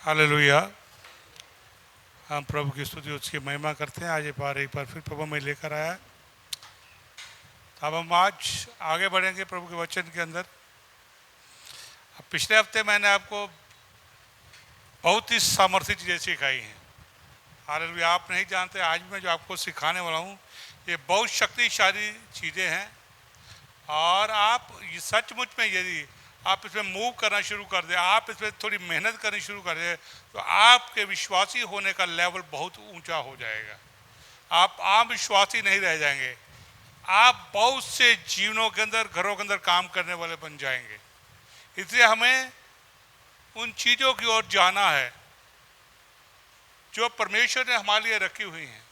Hallelujah. हम प्रभु की स्तुति उसकी महिमा करते हैं। आज एक बार फिर प्रभु में लेकर आया। अब हम आज आगे बढ़ेंगे प्रभु के वचन के अंदर। अब पिछले हफ्ते मैंने आपको बहुत ही सामर्थ्य चीज़ें सिखाई हैं। हालेलुया। आप नहीं जानते, आज मैं जो आपको सिखाने वाला हूँ ये बहुत शक्तिशाली चीज़ें हैं। और आप ये सचमुच में यदि आप इसमें मूव करना शुरू कर दें, आप इसमें थोड़ी मेहनत करनी शुरू कर दें, तो आपके विश्वासी होने का लेवल बहुत ऊंचा हो जाएगा। आप आम विश्वासी नहीं रह जाएंगे, आप बहुत से जीवनों के अंदर, घरों के अंदर काम करने वाले बन जाएंगे। इसलिए हमें उन चीज़ों की ओर जाना है जो परमेश्वर ने हमारे लिए रखी हुई हैं।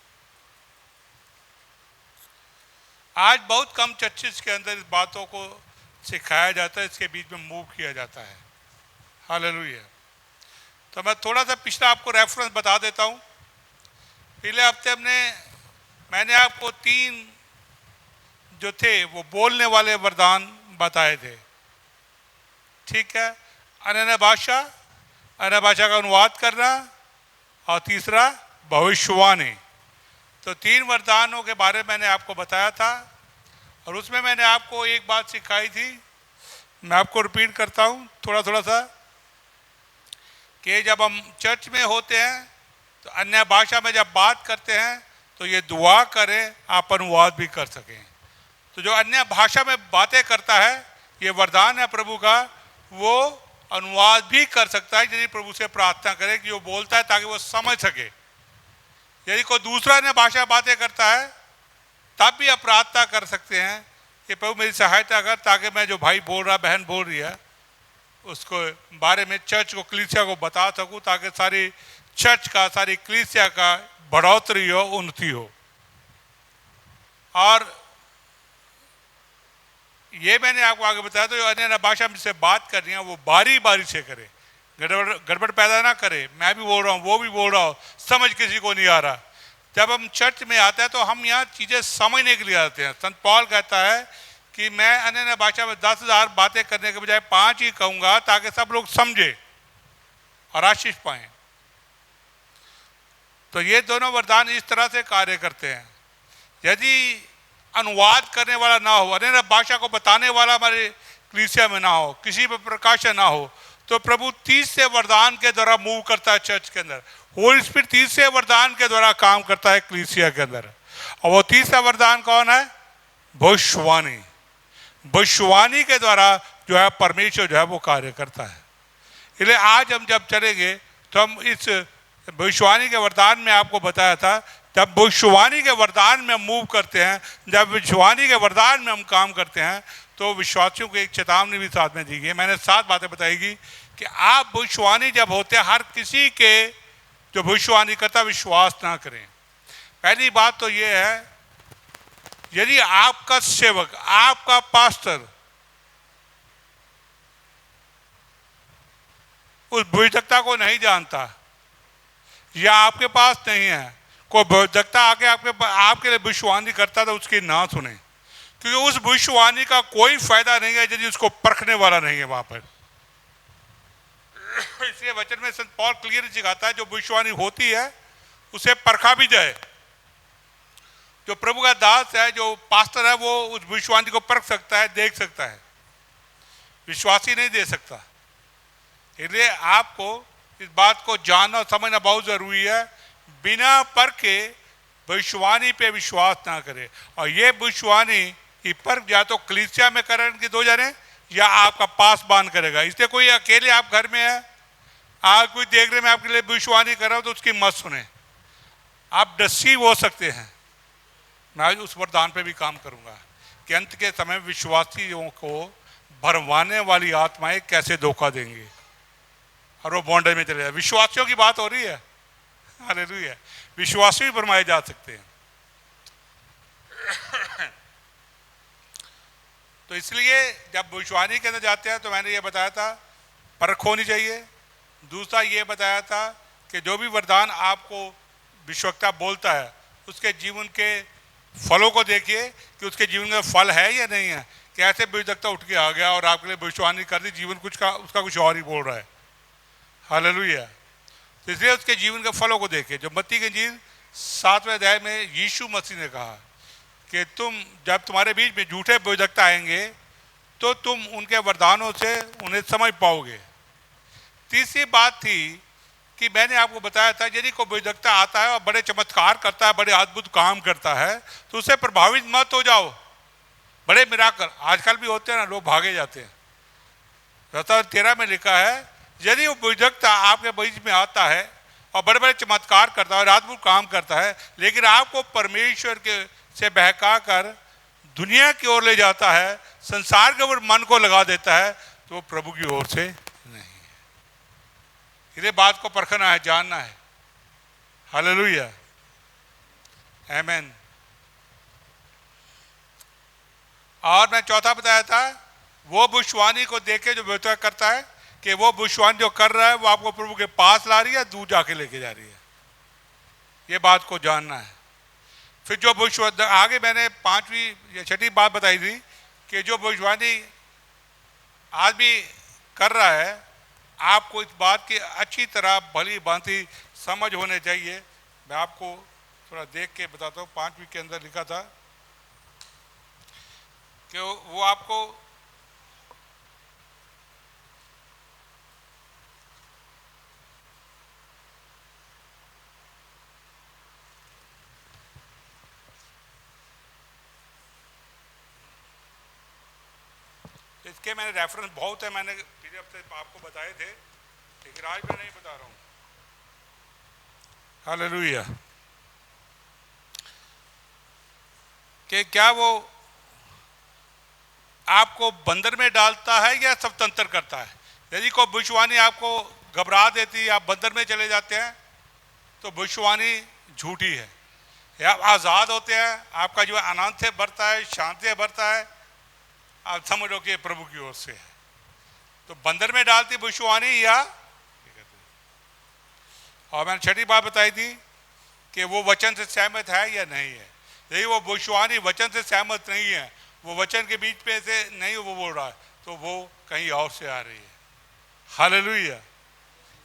आज बहुत कम चर्चेस के अंदर इस बातों को सिखाया जाता है, इसके बीच में मूव किया जाता है। हालेलुया। तो मैं थोड़ा सा पिछला आपको रेफरेंस बता देता हूँ। पिछले हफ्ते मैंने आपको 3 जो थे वो बोलने वाले वरदान बताए थे, ठीक है। अन्य भाषा का अनुवाद करना, और तीसरा भविष्यवाणी। तो 3 वरदानों के बारे में मैंने आपको बताया था, और उसमें मैंने आपको एक बात सिखाई थी, मैं आपको रिपीट करता हूँ थोड़ा सा, कि जब हम चर्च में होते हैं तो अन्य भाषा में जब बात करते हैं तो ये दुआ करें आप अनुवाद भी कर सकें। तो जो अन्य भाषा में बातें करता है, ये वरदान है प्रभु का, वो अनुवाद भी कर सकता है यदि प्रभु से प्रार्थना करे कि वो बोलता है ताकि वो समझ सके। यदि कोई दूसरा अन्य भाषा बातें करता है तब भी आप प्रार्थना कर सकते हैं कि प्रभु मेरी सहायता कर, ताकि मैं जो भाई बोल रहा, बहन बोल रही है, उसको बारे में चर्च को, कलीसिया को बता सकूं, ताकि सारी चर्च का, सारी कलीसिया का बढ़ोतरी हो, उन्नति हो। और ये मैंने आपको आगे बताया, तो जो अन्य भाषा में से बात कर रही है वो बारी बारी से करे, गड़बड़ पैदा ना करे। मैं भी बोल रहा हूँ, वो भी बोल रहा हूँ, समझ किसी को नहीं आ रहा। जब हम चर्च में आते हैं तो हम यहाँ चीज़ें समझने के लिए आते हैं। संत पौल कहता है कि मैं अन्य भाषा में 10,000 बातें करने के बजाय 5 ही कहूँगा, ताकि सब लोग समझे और आशीष पाएं। तो ये दोनों वरदान इस तरह से कार्य करते हैं। यदि अनुवाद करने वाला ना हो, अन्य भाषा को बताने वाला हमारे कलीसिया में ना हो, किसी पर प्रकाशन ना हो, तो प्रभु तीसरे वरदान के द्वारा मूव करता है चर्च के अंदर। होली स्पिरिट तीसरे वरदान के द्वारा काम करता है कलीसिया के अंदर। और वो तीसरा वरदान कौन है? भविष्यवाणी। भविष्यवाणी के द्वारा जो है परमेश्वर जो है वो कार्य करता है। इसलिए आज हम जब चलेंगे तो हम इस भविष्यवाणी के वरदान में आपको बताया था, जब भविष्यवाणी के वरदान में हम मूव करते हैं, जब भविष्यवाणी के वरदान में हम काम करते हैं, तो विश्वासियों को एक चेतावनी भी साथ में दी गई। मैंने 7 बातें बताएगी कि आप भविष्यवाणी जब होते हैं, हर किसी के जो भविष्यवाणी करता विश्वास ना करें। पहली बात तो ये है, यदि आपका सेवक, आपका पास्टर उस भविष्यवक्ता को नहीं जानता या आपके पास नहीं है, कोई भविष्यवक्ता आके आपके लिए भविष्यवाणी करता, तो उसकी ना सुने, क्योंकि उस भविष्यवाणी का कोई फायदा नहीं है यदि उसको परखने वाला नहीं है वहां पर। इसलिए वचन में संत पौल क्लियर सिखाता है, जो भविष्यवाणी होती है उसे परखा भी जाए। जो प्रभु का दास है, जो पास्टर है, वो उस भविष्यवाणी को परख सकता है, देख सकता है, विश्वासी नहीं दे सकता। इसलिए आपको इस बात को जानना और समझना बहुत जरूरी है। बिना परखे भविष्यवाणी पे विश्वास ना करे। और ये भविष्यवाणी की परख या तो कलीसिया में करेंगे 2 जने, या आपका पासबान करेगा। इसलिए कोई अकेले आप घर में है, आप कोई देखने में आपके लिए भविष्यवाणी कर रहा हो, तो उसकी मत सुने, आप डिसीव हो सकते हैं। मैं आज उस वरदान पे भी काम करूंगा कि अंत के समय विश्वासियों को भरमाने वाली आत्माएं कैसे धोखा देंगी और वो बॉन्डेज में चले जाए। विश्वासियों की बात हो रही है, हालेलुया। विश्वासी भी भरमाए जा सकते हैं। तो इसलिए जब भविष्यवाणी के अंदर जाते हैं, तो मैंने ये बताया था परख होनी चाहिए। दूसरा ये बताया था कि जो भी वरदान आपको भविष्यवक्ता बोलता है, उसके जीवन के फलों को देखिए कि उसके जीवन में फल है या नहीं है। कैसे भविष्यवक्ता उठ के आ गया और आपके लिए भविष्यवाणी कर दी, जीवन उसका कुछ और ही बोल रहा है। हालेलुया। तो इसलिए उसके जीवन के फलों को देखे। जो मत्ती के इंजील 7वें अध्याय में यीशु मसीह ने कहा कि तुम जब तुम्हारे बीच में झूठे भविष्यवक्ता आएंगे तो तुम उनके वरदानों से उन्हें समझ पाओगे। तीसरी बात थी कि मैंने आपको बताया था यदि कोई भविष्यवक्ता आता है और बड़े चमत्कार करता है, बड़े अद्भुत काम करता है, तो उससे प्रभावित मत हो जाओ। बड़े मिराकल आजकल भी होते हैं ना, लोग भागे जाते हैं। 13 में लिखा है यदि वो भविष्यवक्ता आपके बीच में आता है और बड़े बड़े चमत्कार करता है और अद्भुत काम करता है, लेकिन आपको परमेश्वर के से बहका कर दुनिया की ओर ले जाता है, संसार के ऊपर मन को लगा देता है, तो वो प्रभु की ओर से नहीं है। इस बात को परखना है, जानना है। हालेलुया, आमीन। और मैं चौथा बताया था, वो भविष्यवाणी को देखे जो भविष्यवाणी करता है कि वो भविष्यवाणी जो कर रहा है वो आपको प्रभु के पास ला रही है, दूर जाके लेके जा रही है। ये बात को जानना है। फिर जो भविष्यवाणी आगे मैंने 5वीं या 6ठी बात बताई थी कि जो भविष्यवाणी आदमी कर रहा है, आपको इस बात की अच्छी तरह भली भांति समझ होने चाहिए। मैं आपको थोड़ा देख के बताता हूँ। 5वीं के अंदर लिखा था कि वो आपको इसके मैंने रेफरेंस बहुत है, मैंने पिछले हफ्ते आपको बताए थे, लेकिन आज मैं नहीं बता रहा हूँ। हालेलुया। कि क्या वो आपको बंदर में डालता है या स्वतंत्र करता है। यदि कोई भविष्यवाणी आपको घबरा देती है, आप बंदर में चले जाते हैं, तो भविष्यवाणी झूठी है। या आप आज़ाद होते हैं, आपका जो आनंद से बढ़ता है, शांति से बढ़ता है, आप समझो कि प्रभु की ओर से है। तो बंदर में डालती भविष्यवाणी या। और मैंने 6ठी बात बताई थी कि वो वचन से सहमत है या नहीं है। यदि वो भविष्यवाणी वचन से सहमत नहीं है, वो वचन के बीच में से नहीं वो बोल रहा है, तो वो कहीं और से आ रही है। हालेलुया,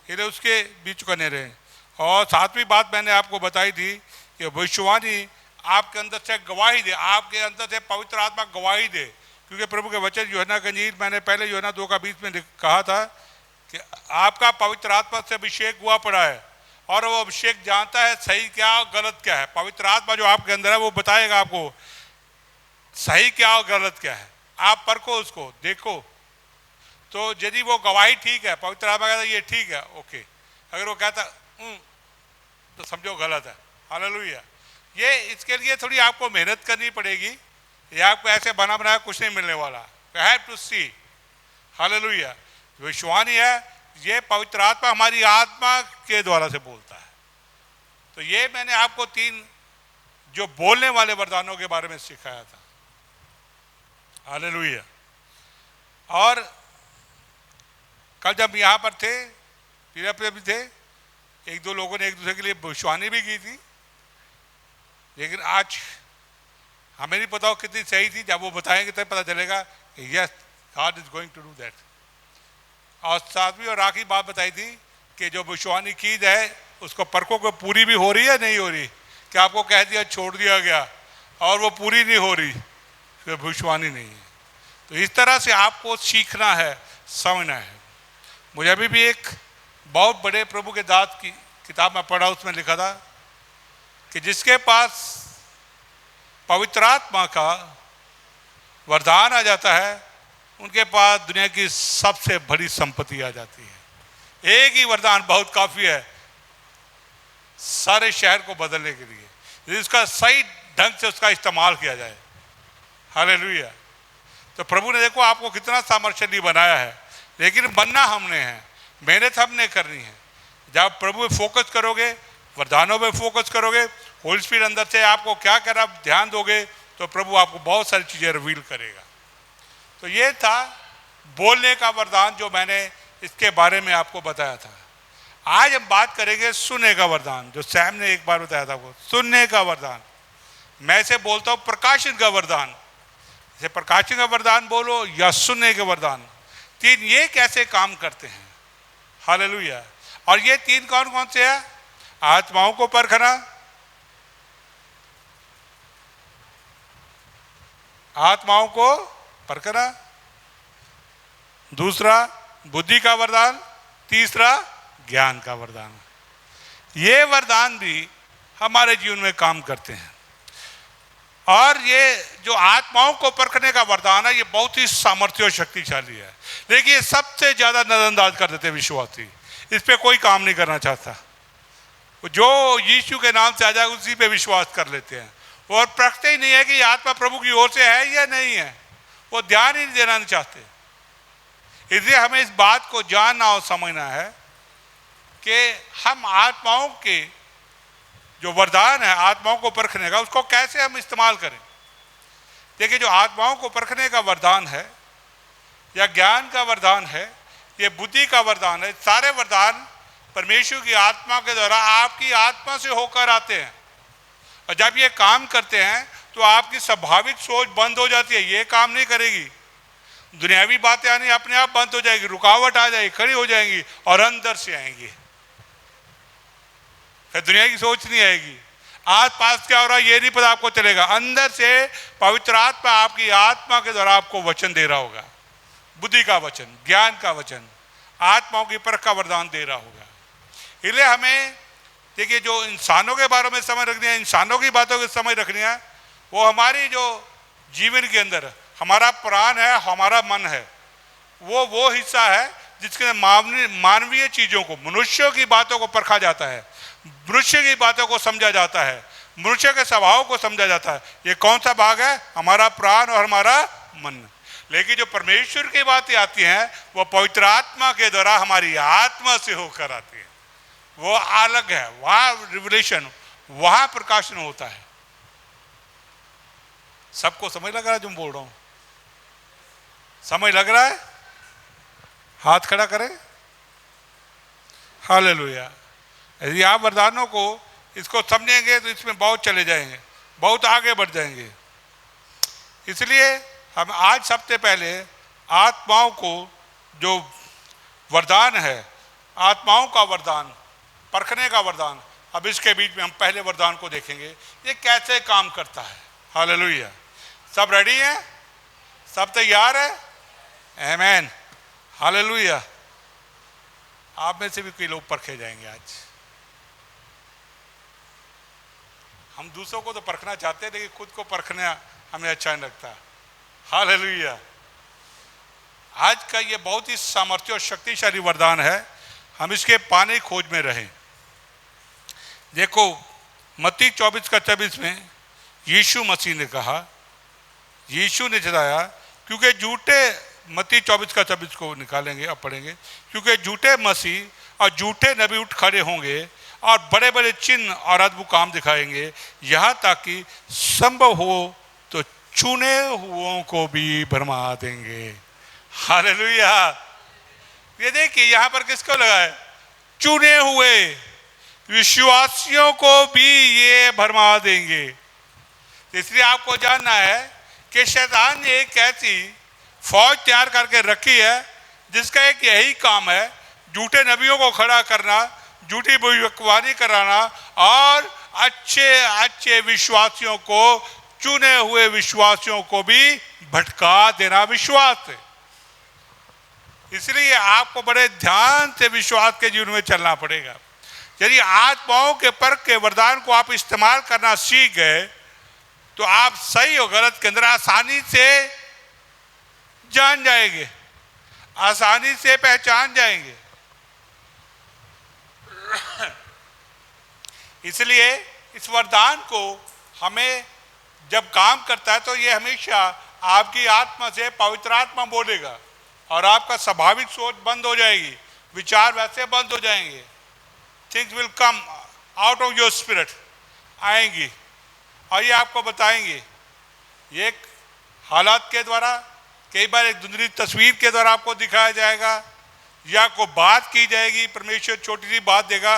ये उसके बीच का नहीं रहे। और 7वीं बात मैंने आपको बताई थी कि भविष्यवाणी आपके अंदर से गवाही दे, आपके अंदर से पवित्र आत्मा गवाही दे। क्योंकि प्रभु के वचन यूहन्ना का इंजील मैंने पहले यूहन्ना 2 का 20 में कहा था कि आपका पवित्र आत्मा से अभिषेक हुआ पड़ा है और वो अभिषेक जानता है सही क्या और गलत क्या है। पवित्र आत्मा जो आपके अंदर है वो बताएगा आपको सही क्या और गलत क्या है। आप परखो, उसको देखो। तो यदि वो गवाही ठीक है, पवित्र आत्मा कहता है ये ठीक है, ओके। अगर वो कहता तो समझो गलत है। हालेलुया। ये इसके लिए थोड़ी आपको मेहनत करनी पड़ेगी। ये आपको ऐसे बना बनाया कुछ नहीं मिलने वाला। Have to see. हालेलुया। भविष्यवाणी है, ये पवित्र आत्मा हमारी आत्मा के द्वारा से बोलता है। तो ये मैंने आपको 3 जो बोलने वाले वरदानों के बारे में सिखाया था। हालेलुया। और कल जब यहाँ पर थे, पीरा पे भी थे, 1-2 लोगों ने एक दूसरे के लिए भविष्यवाणी भी की थी, लेकिन आज हमें नहीं पता कितनी सही थी। जब वो बताएंगे तब पता चलेगा yes God is going to do that. और 7वीं और आखिरी बात बताई थी कि जो भविष्यवाणी की जाए उसको परखों को पूरी भी हो रही है नहीं हो रही। कि आपको कह दिया छोड़ दिया गया और वो पूरी नहीं हो रही, फिर भविष्यवाणी नहीं है। तो इस तरह से आपको सीखना है, समझना है। मुझे अभी भी एक बहुत बड़े प्रभु के दास की किताब में पढ़ा, उसमें लिखा था कि जिसके पास पवित्र आत्मा का वरदान आ जाता है उनके पास दुनिया की सबसे बड़ी संपत्ति आ जाती है। एक ही वरदान बहुत काफी है सारे शहर को बदलने के लिए, जिसका सही ढंग से उसका इस्तेमाल किया जाए। हालेलुया। तो प्रभु ने देखो आपको कितना सामर्थ्यशाली बनाया है, लेकिन बनना हमने है, मेहनत हमने करनी है। जब प्रभु में फोकस करोगे, वरदानों में फोकस करोगे, होली स्पिरिट अंदर से आपको क्या कर आप ध्यान दोगे, तो प्रभु आपको बहुत सारी चीजें रिवील करेगा। तो ये था बोलने का वरदान जो मैंने इसके बारे में आपको बताया था। आज हम बात करेंगे सुनने का वरदान, जो सैम ने एक बार बताया था, वो सुनने का वरदान। मैं इसे बोलता हूँ प्रकाशन का वरदान। जैसे प्रकाशन का वरदान बोलो या सुनने के वरदान, 3 ये कैसे काम करते हैं। हालेलुया। और ये तीन कौन कौन से हैं? आत्माओं को परखना, आत्माओं को परखना, दूसरा बुद्धि का वरदान, तीसरा ज्ञान का वरदान। ये वरदान भी हमारे जीवन में काम करते हैं। और ये जो आत्माओं को परखने का वरदान है, ये बहुत ही सामर्थ्य और शक्तिशाली है, लेकिन ये सबसे ज्यादा नजरअंदाज कर देते विश्वासी। इस पे कोई काम नहीं करना चाहता। जो यीशु के नाम से आ जाए उसी पे विश्वास कर लेते हैं और परखते ही नहीं है कि आत्मा प्रभु की ओर से है या नहीं है। वो ध्यान ही देना नहीं चाहते। इसलिए हमें इस बात को जानना और समझना है कि हम आत्माओं के जो वरदान है आत्माओं को परखने का, उसको कैसे हम इस्तेमाल करें। देखिए, जो आत्माओं को परखने का वरदान है या ज्ञान का वरदान है, ये बुद्धि का वरदान है, सारे वरदान परमेश्वर की आत्मा के द्वारा आपकी आत्मा से होकर आते हैं। और जब ये काम करते हैं तो आपकी स्वाभाविक सोच बंद हो जाती है, ये काम नहीं करेगी। दुनियावी बातें आनी अपने आप बंद हो जाएगी, रुकावट आ जाएगी, खड़ी हो जाएंगी और अंदर से आएंगी। फिर दुनिया की सोच नहीं आएगी। आस पास क्या हो रहा है ये नहीं पता आपको चलेगा। अंदर से पवित्र आत्मा आपकी आत्मा के द्वारा आपको वचन दे रहा होगा, बुद्धि का वचन, ज्ञान का वचन, आत्माओं की परख का वरदान दे रहा होगा। इसलिए हमें देखिए, जो इंसानों के बारे में समझ रखनी है, इंसानों की बातों की समझ रखनी है, वो हमारी जो जीवन के अंदर हमारा प्राण है, हमारा मन है, वो हिस्सा है जिसके मानवीय चीजों को, मनुष्यों की बातों को परखा जाता है, मनुष्य की बातों को समझा जाता है, मनुष्य के स्वभाव को समझा जाता है। ये कौन सा भाग है? हमारा प्राण और हमारा मन। लेकिन जो परमेश्वर की बातें आती हैं वो पवित्र आत्मा के द्वारा हमारी आत्मा से होकर आती है। वो अलग है, वहां रिवलेशन, वहां प्रकाशन होता है। सबको समझ लग रहा है जो मैं बोल रहा हूं? समझ लग रहा है? हाथ खड़ा करें। हालेलुया। यदि आप वरदानों को इसको समझेंगे तो इसमें बहुत चले जाएंगे, बहुत आगे बढ़ जाएंगे। इसलिए हम आज सबसे पहले आत्माओं को जो वरदान है, आत्माओं का वरदान, परखने का वरदान, अब इसके बीच में हम पहले वरदान को देखेंगे, ये कैसे काम करता है। हालेलुया। सब रेडी हैं? सब तैयार है? आमीन। हालेलुया। आप में से भी कई लोग परखे जाएंगे आज। हम दूसरों को तो परखना चाहते हैं, लेकिन खुद को परखना हमें अच्छा नहीं लगता। हालेलुया। आज का ये बहुत ही सामर्थ्य और शक्तिशाली वरदान है, हम इसके पाने की खोज में रहें। देखो, मत्ती 24:24 में यीशु मसीह ने कहा, यीशु ने बताया, क्योंकि झूठे, मत्ती 24:24 को निकालेंगे, अब पढ़ेंगे, क्योंकि झूठे मसीह और झूठे नबी उठ खड़े होंगे और बड़े बड़े चिन्ह और अद्भुत काम दिखाएंगे, यहाँ तक कि संभव हो तो चुने हुओं को भी भरमा देंगे। हालेलुया। ये देखिए यहाँ पर किसको लगा है? चुने हुए विश्वासियों को भी ये भरमा देंगे। इसलिए आपको जानना है कि शैतान ने एक ऐसी फौज तैयार करके रखी है जिसका एक यही काम है, झूठे नबियों को खड़ा करना, झूठी भविष्यवाणी कराना और अच्छे अच्छे विश्वासियों को, चुने हुए विश्वासियों को भी भटका देना विश्वास है। इसलिए आपको बड़े ध्यान से विश्वास के जीवन में चलना पड़ेगा। यदि आत्माओं के परख के वरदान को आप इस्तेमाल करना सीख गए तो आप सही और गलत के अंदर आसानी से जान जाएंगे, आसानी से पहचान जाएंगे। इसलिए इस वरदान को हमें जब काम करता है तो ये हमेशा आपकी आत्मा से पवित्र आत्मा बोलेगा और आपका स्वाभाविक सोच बंद हो जाएगी, विचार वैसे बंद हो जाएंगे। Things will come out of your spirit, आएंगी और ये आपको बताएंगे। ये एक हालात के द्वारा, कई बार एक धुंधली तस्वीर के द्वारा आपको दिखाया जाएगा, या को बात की जाएगी, परमेश्वर छोटी सी बात देगा,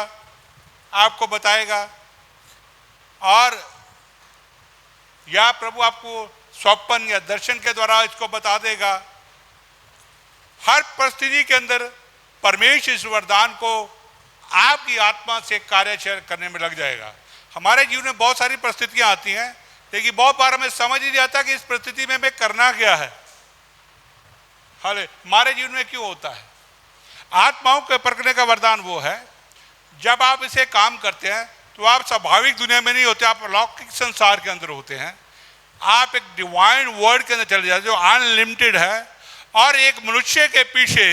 आपको बताएगा, और या प्रभु आपको स्वप्न या दर्शन के द्वारा इसको बता देगा। हर परिस्थिति के अंदर परमेश्वर इस वरदान को आपकी आत्मा से कार्य करने में लग जाएगा। हमारे जीवन में बहुत सारी परिस्थितियां आती हैं, लेकिन बहुत बार हमें समझ ही नहीं आता कि इस परिस्थिति में हमें करना क्या है। हमारे जीवन में क्यों होता है? आत्माओं के परखने का वरदान वो है, जब आप इसे काम करते हैं तो आप स्वाभाविक दुनिया में नहीं होते, आप अलौकिक संसार के अंदर होते हैं। आप एक डिवाइन वर्ड के अंदर चले जाते हैं जो अनलिमिटेड है, और एक मनुष्य के पीछे,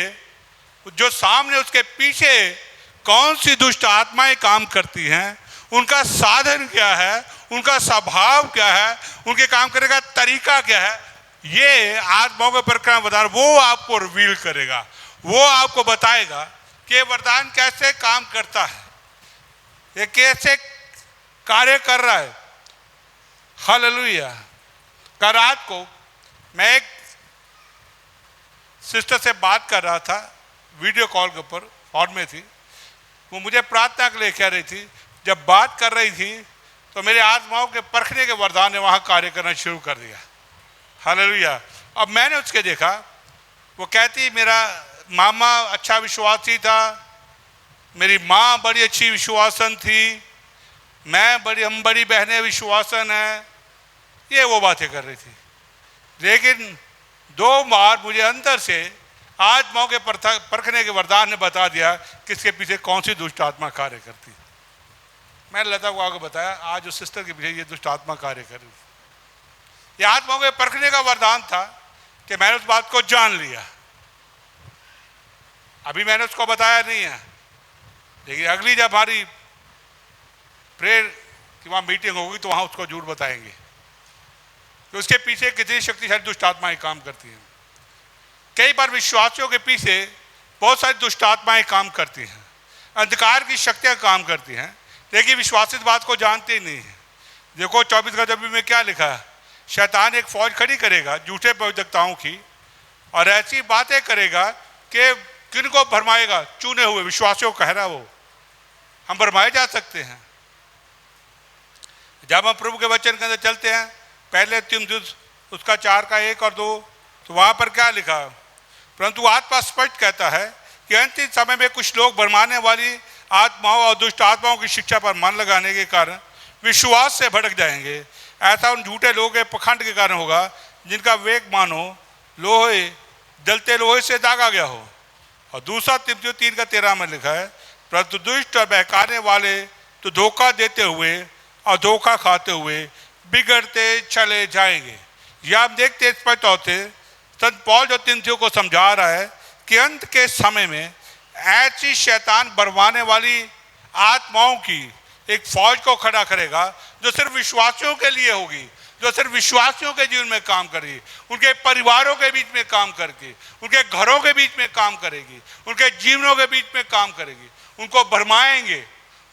जो सामने उसके पीछे कौन सी दुष्ट आत्माएं काम करती हैं, उनका साधन क्या है, उनका स्वभाव क्या है, उनके काम करने का तरीका क्या है, ये आत्माओं के परखने का वरदान वो आपको रिवील करेगा। वो आपको बताएगा कि वरदान कैसे काम करता है, ये कैसे कार्य कर रहा है। हालेलुया। कल रात को मैं एक सिस्टर से बात कर रहा था, वीडियो कॉल के ऊपर, फोन में थी। वो मुझे प्रार्थना के लिए कह रही थी। जब बात कर रही थी तो मेरे आत्माओं के परखने के वरदान ने वहाँ कार्य करना शुरू कर दिया। हालेलुया। अब मैंने उसके देखा, वो कहती मेरा मामा अच्छा विश्वासी था, मेरी माँ बड़ी अच्छी विश्वासन थी, हम बड़ी बहनें विश्वासन हैं, ये वो बातें कर रही थी। लेकिन 2 बार मुझे अंदर से आत्माओं के परखने के वरदान ने बता दिया किसके पीछे कौन सी दुष्ट आत्मा कार्य करती है। मैंने लता को आगे बताया, आज उस सिस्टर के पीछे ये दुष्ट आत्मा कार्य कर रही थी। ये आत्माओं के परखने का वरदान था कि मैंने उस बात को जान लिया। अभी मैंने उसको बताया नहीं है, लेकिन अगली जब हमारी प्रेयर की वहाँ मीटिंग होगी तो वहाँ उसको जरूर बताएंगे कि उसके पीछे कितनी शक्तिशाली दुष्ट आत्माएं काम करती हैं। कई बार विश्वासियों के पीछे बहुत सारी दुष्ट आत्माएं काम करती हैं, अंधकार की शक्तियां काम करती हैं, लेकिन विश्वासी इस बात को जानते ही नहीं है। देखो 24 गजबी में क्या लिखा है, शैतान एक फौज खड़ी करेगा झूठे प्रवक्ताओं की, और ऐसी बातें करेगा कि किनको भरमाएगा, चुने हुए विश्वासियों को कह रहा वो, हम भरमाए जा सकते हैं। जब हम प्रभु के वचन के अंदर चलते हैं, पहले तीमुथियुस उसका 4 का 1 और 2, तो वहां पर क्या लिखा, परंतु आत्मा स्पष्ट कहता है कि अंतिम समय में कुछ लोग भरमाने वाली आत्माओं और दुष्ट आत्माओं की शिक्षा पर मन लगाने के कारण विश्वास से भटक जाएंगे। ऐसा उन झूठे लोगों के पखंड के कारण होगा, जिनका वेग मानो लोहे, जलते लोहे से दागा गया हो। और दूसरा तीमुथियुस 3 का 13 में लिखा है, परंतु दुष्ट और बहकाने वाले तो धोखा देते हुए और धोखा खाते हुए बिगड़ते चले जाएंगे। यह हम देखते स्पष्ट होते, संत पौल जो तीमुथियुस को समझा रहा है कि अंत के समय में ऐसी शैतान बरवाने वाली आत्माओं की एक फौज को खड़ा करेगा, जो सिर्फ विश्वासियों के लिए होगी, जो सिर्फ विश्वासियों के जीवन में काम करेगी, उनके परिवारों के बीच में काम करके, उनके घरों के बीच में काम करेगी, उनके जीवनों के बीच में काम करेगी, उनको भरमाएंगे,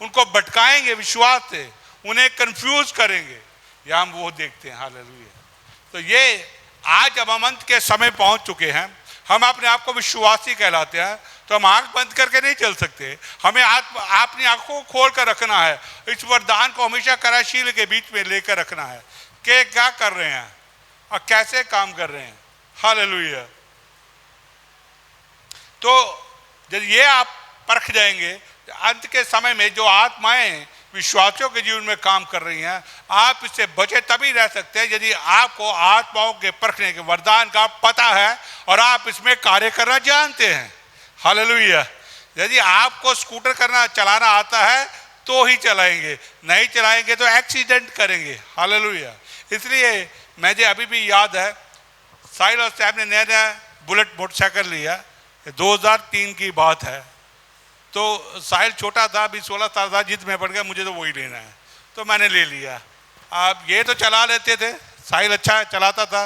उनको भटकाएंगे विश्वास से, उन्हें कंफ्यूज करेंगे। यह हम वो देखते हैं। हालेलुया। तो ये आज जब हम अंत के समय पहुंच चुके हैं, हम अपने आप को विश्वासी कहलाते हैं, तो हम आंख बंद करके नहीं चल सकते। हमें अपनी आंखों को खोल कर रखना है, इस वरदान को हमेशा कार्यशील के बीच में लेकर रखना है कि क्या कर रहे हैं और कैसे काम कर रहे हैं। हालेलुया। तो जब ये आप परख जाएंगे, अंत के समय में जो आत्माएं विश्वासियों के जीवन में काम कर रही हैं, आप इससे बचे तभी रह सकते हैं यदि आपको आत्माओं के परखने के वरदान का पता है और आप इसमें कार्य करना जानते हैं। हालेलुया। यदि आपको स्कूटर चलाना आता है तो ही चलाएंगे, नहीं चलाएंगे तो एक्सीडेंट करेंगे। हालेलुया। इसलिए मुझे अभी भी याद है, साहिल और साहब ने नया नया बुलेट मोटरसाइकिल लिया, 2003 की बात है। तो साहिल छोटा था, अभी 16 साल था, जिद में पड़ गया मुझे तो वही लेना है, तो मैंने ले लिया। आप ये तो चला लेते थे, साहिल अच्छा चलाता था,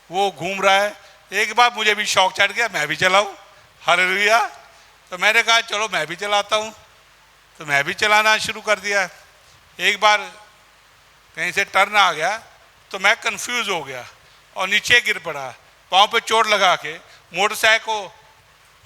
वो घूम रहा है। एक बार मुझे भी शौक चढ़ गया, मैं भी चलाऊं। हालेलुया। तो मैंने कहा चलो मैं भी चलाता हूँ, तो मैं भी चलाना शुरू कर दिया। एक बार कहीं से टर्न आ गया तो मैं कंफ्यूज हो गया और नीचे गिर पड़ा, पाँव पे चोट लगा के मोटरसाइकिल को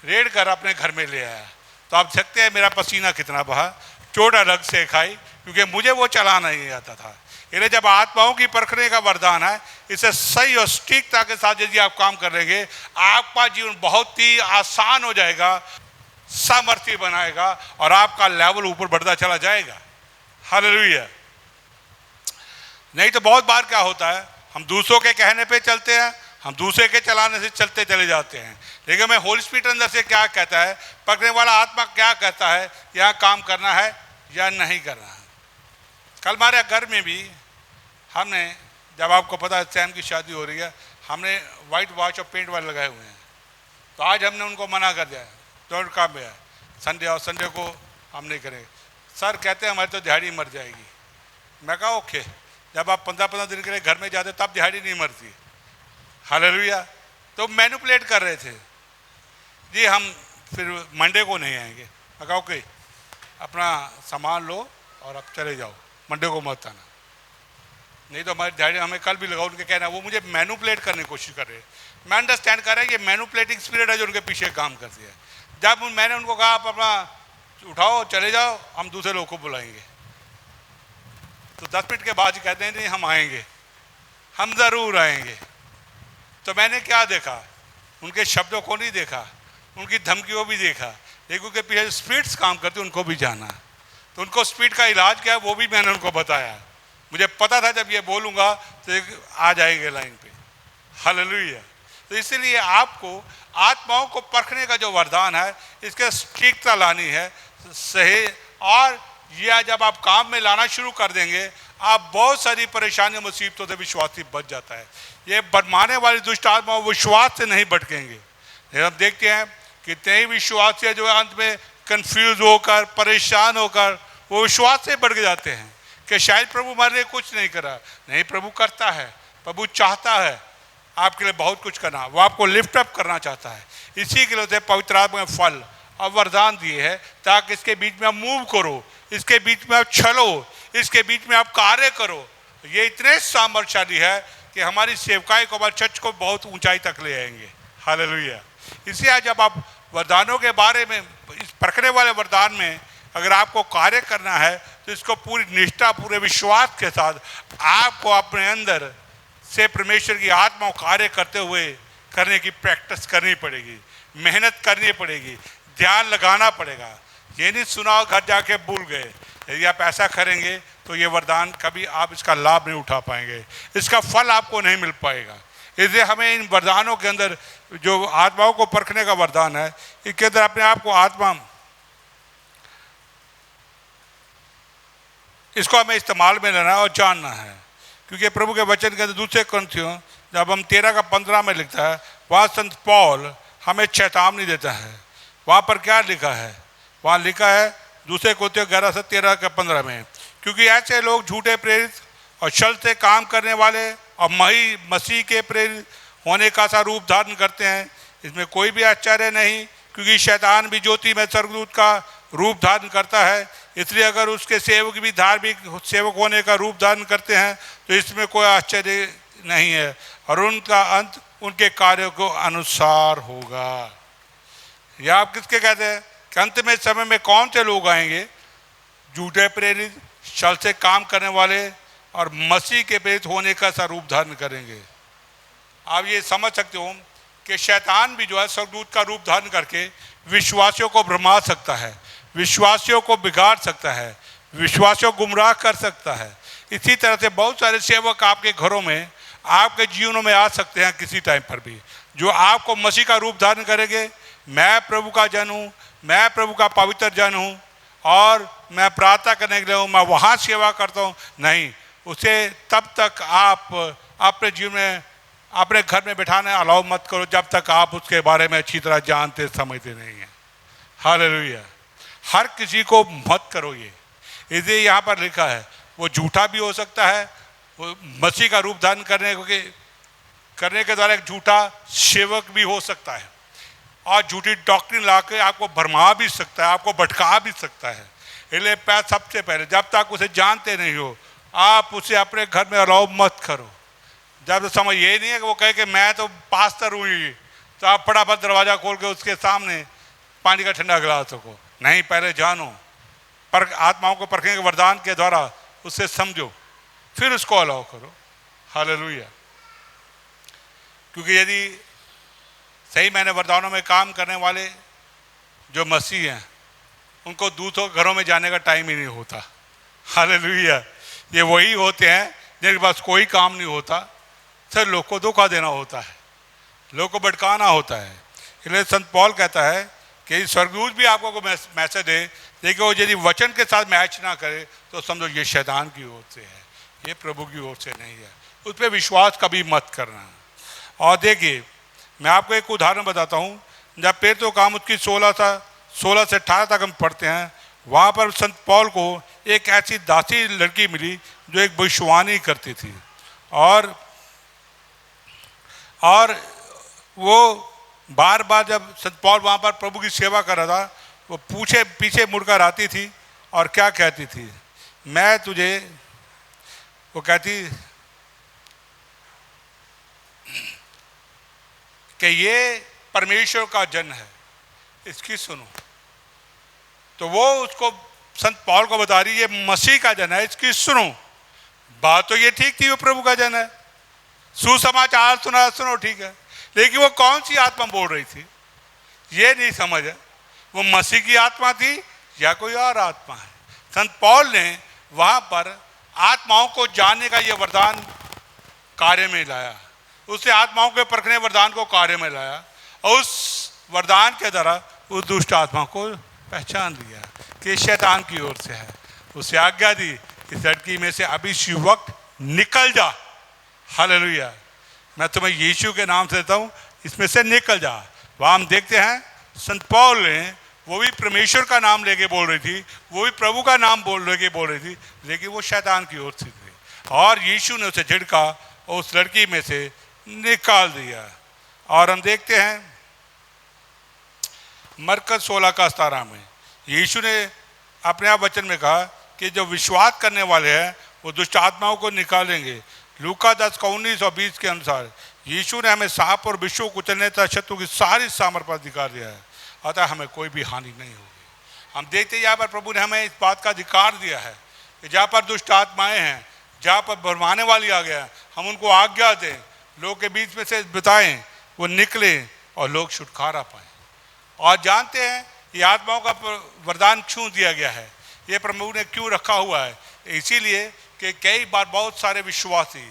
रेड कर अपने घर में ले आया। तो आप सकते हैं मेरा पसीना कितना बहा, चोट अलग से खाई, क्योंकि मुझे वो चलाना नहीं आता था। इसलिए जब आत्माओं की परखने का वरदान है, इसे सही और सटीकता के साथ यदि आप काम कर लेंगे, आपका जीवन बहुत ही आसान हो जाएगा। सामर्थ्य बनाएगा और आपका लेवल ऊपर बढ़ता चला जाएगा। हालेलुया। नहीं तो बहुत बार क्या होता है, हम दूसरों के कहने पे चलते हैं, हम दूसरे के चलाने से चलते चले जाते हैं, लेकिन मैं होली स्पिरिट अंदर से क्या कहता है, पकड़ने वाला आत्मा क्या कहता है, यहाँ काम करना है या नहीं करना है। कल हमारे घर में भी हमने, जब आपको पता है सैम की शादी हो रही है, हमने वाइट वॉश और पेंट वाले लगाए हुए हैं, तो आज हमने उनको मना कर दिया, तो काम है संडे और संडे को हम नहीं करेंगे। सर कहते हैं हमारी तो दिहाड़ी मर जाएगी। मैं कहा ओके, जब आप 15-15 दिन के लिए घर में जाते तब दिहाड़ी नहीं मरती। हालेलुया। तो मैनिपुलेट कर रहे थे जी, हम फिर मंडे को नहीं आएंगे। मैं कहा ओके, अपना सामान लो और अब चले जाओ, मंडे को मत आना, नहीं तो हमारी दिहाड़ी हमें कल भी लगाओ। उनके कहना, वो मुझे मैनिपुलेट करने की कोशिश कर रहे हैं। मैं अंडरस्टैंड कर रहा है, ये मैनिपुलेटिंग स्पिरिट है जो उनके पीछे काम करती है। जब मैंने उनको कहा आप अपना उठाओ चले जाओ, हम दूसरे लोग को बुलाएंगे, तो 10 मिनट के बाद कहते हैं नहीं हम आएंगे, हम ज़रूर आएंगे। तो मैंने क्या देखा, उनके शब्दों को नहीं देखा, उनकी धमकियों भी देखा, लेकिन उनके पीछे स्पिरिट्स काम करते उनको भी जाना। तो उनको स्पिरिट का इलाज क्या है वो भी मैंने उनको बताया। मुझे पता था जब ये बोलूँगा तो आ जाएंगे लाइन पे। हालेलुया। तो इसलिए आपको आत्माओं को परखने का जो वरदान है, इसके सटीकता लानी है सही, और यह जब आप काम में लाना शुरू कर देंगे, आप बहुत सारी परेशानियों मुसीबतों से विश्वासी बच जाता है। ये बदमाने वाली दुष्ट आत्मा विश्वास से नहीं भटकेंगे। हम देखते हैं कितने ही विश्वासी है जो अंत में कंफ्यूज होकर परेशान होकर वो विश्वास से भटक जाते हैं कि शायद प्रभु हमारे लिए कुछ नहीं करा। नहीं, प्रभु करता है, प्रभु चाहता है आपके लिए बहुत कुछ करना, वो आपको लिफ्ट अप करना चाहता है। इसी के लिए पवित्र आत्मा में फल और वरदान दिए है ताकि इसके बीच में आप मूव करो, इसके बीच में आप चलो, इसके बीच में आप कार्य करो। ये इतने सामर्थ्यशाली है कि हमारी सेवकाई को, हमारे चर्च को बहुत ऊंचाई तक ले आएंगे। हालेलुया। इसलिए जब आप वरदानों के बारे में, इस परखने वाले वरदान में अगर आपको कार्य करना है तो इसको पूरी निष्ठा, पूरे विश्वास के साथ आपको अपने अंदर से परमेश्वर की आत्मा को कार्य करते हुए करने की प्रैक्टिस करनी पड़ेगी, मेहनत करनी पड़ेगी, ध्यान लगाना पड़ेगा। ये नहीं सुनाओ घर जाके भूल गए। यदि आप ऐसा करेंगे तो ये वरदान कभी आप इसका लाभ नहीं उठा पाएंगे, इसका फल आपको नहीं मिल पाएगा। इसलिए हमें इन वरदानों के अंदर, जो आत्माओं को परखने का वरदान है, इसके अंदर अपने आप को आत्मा, इसको हमें इस्तेमाल में लेना और जानना है। क्योंकि प्रभु के वचन के अंदर दूसरे ग्रंथियों जब हम 13:15 में लिखता है, वहाँ संत पौल हमें चेतावनी देता है। वहाँ पर क्या लिखा है, वहाँ लिखा है दूसरे ग्रंथियों 11:13-15 में, क्योंकि ऐसे लोग झूठे प्रेरित और छल से काम करने वाले और मसीह के प्रेरित होने का सा रूप धारण करते हैं। इसमें कोई भी आश्चर्य नहीं, क्योंकि शैतान भी ज्योति में स्वर्गदूत का रूप धारण करता है। इसलिए अगर उसके सेवक भी धार्मिक सेवक होने का रूप धारण करते हैं तो इसमें कोई आश्चर्य नहीं है, और उनका अंत उनके कार्यों को अनुसार होगा। यह आप किसके कहते हैं कि अंत में समय में कौन से लोग आएंगे? झूठे प्रेरित, छल से काम करने वाले और मसीह के प्रेरित होने का सा रूप धारण करेंगे। आप ये समझ सकते हो कि शैतान भी जो है स्वर्गदूत का रूप धारण करके विश्वासियों को भ्रमा सकता है, विश्वासियों को बिगाड़ सकता है, विश्वासियों को गुमराह कर सकता है। इसी तरह से बहुत सारे सेवक आपके घरों में, आपके जीवनों में आ सकते हैं किसी टाइम पर भी, जो आपको मसीह का रूप धारण करेंगे। मैं प्रभु का जन हूँ, मैं प्रभु का पवित्र जन हूँ और मैं प्रार्थना करने के लिए हूँ, मैं वहाँ सेवा करता हूँ। नहीं, उसे तब तक आप अपने जीवन में, अपने घर में बैठाने अलाउ मत करो जब तक आप उसके बारे में अच्छी तरह जानते समझते नहीं हैं। हालेलुया। हर किसी को मत करो ये, इसलिए यहाँ पर लिखा है वो झूठा भी हो सकता है, वो मसीह का रूप धारण करने के द्वारा एक झूठा सेवक भी हो सकता है, और झूठी डॉक्ट्रिन ला के आपको भरमा भी सकता है, आपको भटका भी सकता है। इसलिए सबसे पहले जब तक उसे जानते नहीं हो, आप उसे अपने घर में अलाउ मत करो। जब तक समझ ये नहीं है कि वो कहे कि मैं तो पास्टर हूँ ही, तो आप फटाफट दरवाज़ा खोल के उसके सामने पानी का ठंडा गिला सको। नहीं, पहले जानो, पर आत्माओं को परखने के वरदान के द्वारा उससे समझो, फिर उसको अलाउ करो। हालेलुया। क्योंकि यदि सही मैंने वरदानों में काम करने वाले जो मसीह हैं उनको दूसरों के घरों में जाने का टाइम ही नहीं होता। हालेलुया। ये वही होते हैं जिनके पास कोई काम नहीं होता, सिर्फ लोग को धोखा देना होता है, लोग को भटकाना होता है। इसलिए संत पौल कहता है कि स्वर्गदूत भी आपको मैसेज दे, लेकिन वो यदि वचन के साथ मैच ना करे तो समझो ये शैतान की ओर से है, ये प्रभु की ओर से नहीं है। उस पर विश्वास कभी मत करना। और देखिए मैं आपको एक उदाहरण बताता हूँ। जब पेट्रो काम उसकी 16 से 18 तक हम पढ़ते हैं, वहाँ पर संत पौल को एक ऐसी दासी लड़की मिली जो एक भविष्यवाणी करती थी, और वो बार बार जब संत पौल वहाँ पर प्रभु की सेवा कर रहा था, वो पीछे मुड़कर आती थी और क्या कहती थी, मैं तुझे, वो कहती कि ये परमेश्वर का जन है, इसकी सुनो। तो वो उसको संत पौल को बता रही, ये मसीह का जन है, इसकी सुनो। बात तो ये ठीक थी, वो प्रभु का जन है, सुसमाचार सुनो ठीक है, लेकिन वो कौन सी आत्मा बोल रही थी ये नहीं समझ है, वो मसीह की आत्मा थी या कोई और आत्मा है। संत पौल ने वहां पर आत्माओं को जानने का ये वरदान कार्य में लाया, उसने आत्माओं के परखने वरदान को कार्य में लाया, और उस वरदान के द्वारा उस दुष्ट आत्मा को पहचान लिया कि शैतान की ओर से है। उसे आज्ञा दी, इस लड़की में से अभी इसी वक्त निकल जा। हालेलुया। मैं तुम्हें यीशु के नाम से देता हूँ, इसमें से निकल जा। वहाँ हम देखते हैं संत पौल ने, वो भी परमेश्वर का नाम लेके बोल रही थी, वो भी प्रभु का नाम लेके बोल रही थी, लेकिन वो शैतान की ओर से थी, और यीशु ने उसे झिड़का और उस लड़की में से निकाल दिया। और हम देखते हैं मरकज 16:17 में यीशु ने अपने आप वचन में कहा कि जो विश्वास करने वाले हैं वो दुष्ट आत्माओं को निकालेंगे। लूका 10:19 और 20 के अनुसार यीशु ने हमें सांप और विषों को कुचलने तथा शत्रु की सारी सामर्थ पर अधिकार दिया है, अतः हमें कोई भी हानि नहीं होगी। हम देखते हैं यहाँ पर प्रभु ने हमें इस बात का अधिकार दिया है कि जहाँ पर दुष्ट आत्माएं हैं, जहाँ पर भरमाने वाली आ गया, हम उनको आज्ञा दें, लोग के बीच में से बिताएं, वो निकले और लोग छुटकारा पाएं। और जानते हैं ये आत्माओं का वरदान क्यों दिया गया है, ये प्रभु ने क्यों रखा हुआ है, इसीलिए कि कई बार बहुत सारे विश्वासी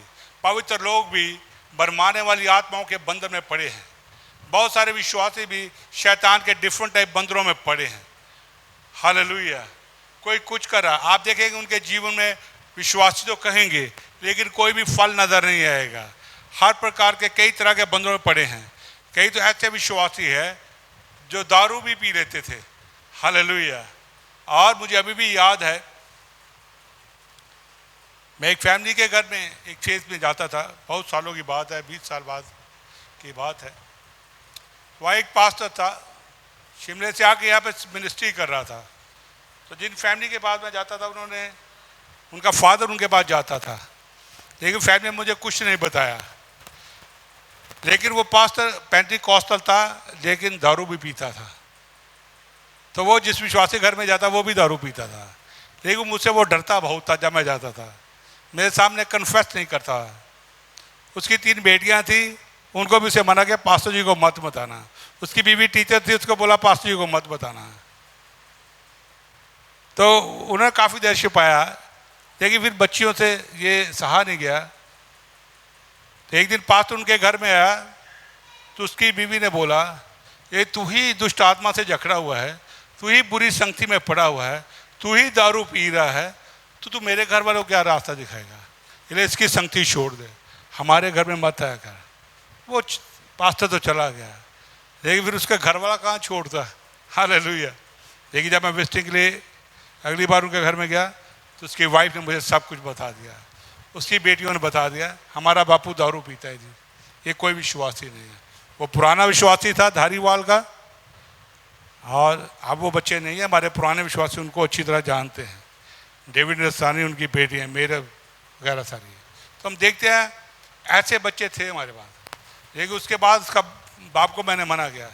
पवित्र लोग भी भरमाने वाली आत्माओं के बंधन में पड़े हैं। बहुत सारे विश्वासी भी शैतान के डिफरेंट टाइप बंदरों में पड़े हैं। हालेलुया। कोई कुछ कर रहा, आप देखेंगे उनके जीवन में विश्वासी तो कहेंगे, लेकिन कोई भी फल नजर नहीं आएगा। हर प्रकार के कई तरह के बंदरों में पड़े हैं। कई तो ऐसे विश्वासी है जो दारू भी पी लेते थे। हालेलुया। और मुझे अभी भी याद है, मैं एक फैमिली के घर में एक चेज में जाता था, बहुत सालों की बात है, 20 साल बाद की बात है। वहाँ एक पास्टर था, शिमले से आके यहाँ पे मिनिस्ट्री कर रहा था। तो जिन फैमिली के पास मैं जाता था, उनका फादर उनके पास जाता था, लेकिन फैमिली ने मुझे कुछ नहीं बताया। लेकिन वो पास्टर पेंटिकॉस्टल था, लेकिन दारू भी पीता था। तो वो जिस विश्वासी घर में जाता वो भी दारू पीता था, लेकिन मुझसे वो डरता बहुत था। जब मैं जाता था मेरे सामने कन्फेस नहीं करता। उसकी 3 बेटियां थी, उनको भी उसे मना किया पास्टर जी को मत बताना। उसकी बीवी टीचर थी, उसको बोला पास्टर जी को मत बताना। तो उन्होंने काफ़ी देर छिपाया, लेकिन फिर बच्चियों से ये सहा नहीं गया। तो एक दिन पास्टर उनके घर में आया, तो उसकी बीवी ने बोला, ये तू ही दुष्ट आत्मा से जकड़ा हुआ है, तू ही बुरी संगति में पड़ा हुआ है, तू ही दारू पी रहा है, तो तू मेरे घर वालों को क्या रास्ता दिखाएगा, इसलिए इसकी संगति छोड़ दे, हमारे घर में मत आया कर। वो पास्टर तो चला गया, लेकिन फिर उसका घर वाला कहाँ छोड़ता। हालेलुया। लेकिन जब मैं विजिटिंग के लिए अगली बार उनके घर में गया, तो उसकी वाइफ ने मुझे सब कुछ बता दिया। उसकी बेटियों ने बता दिया, हमारा बापू दारू पीता है जी, ये कोई विश्वासी नहीं है। वो पुराना विश्वासी था धारीवाल का, और अब वो बच्चे नहीं है। हमारे पुराने विश्वासी उनको अच्छी तरह जानते हैं। डेविड रसानी उनकी बेटी है, मेरे वगैरह सारी है। तो हम देखते हैं ऐसे बच्चे थे हमारे पास। लेकिन उसके बाद उसका बाप को मैंने मना किया,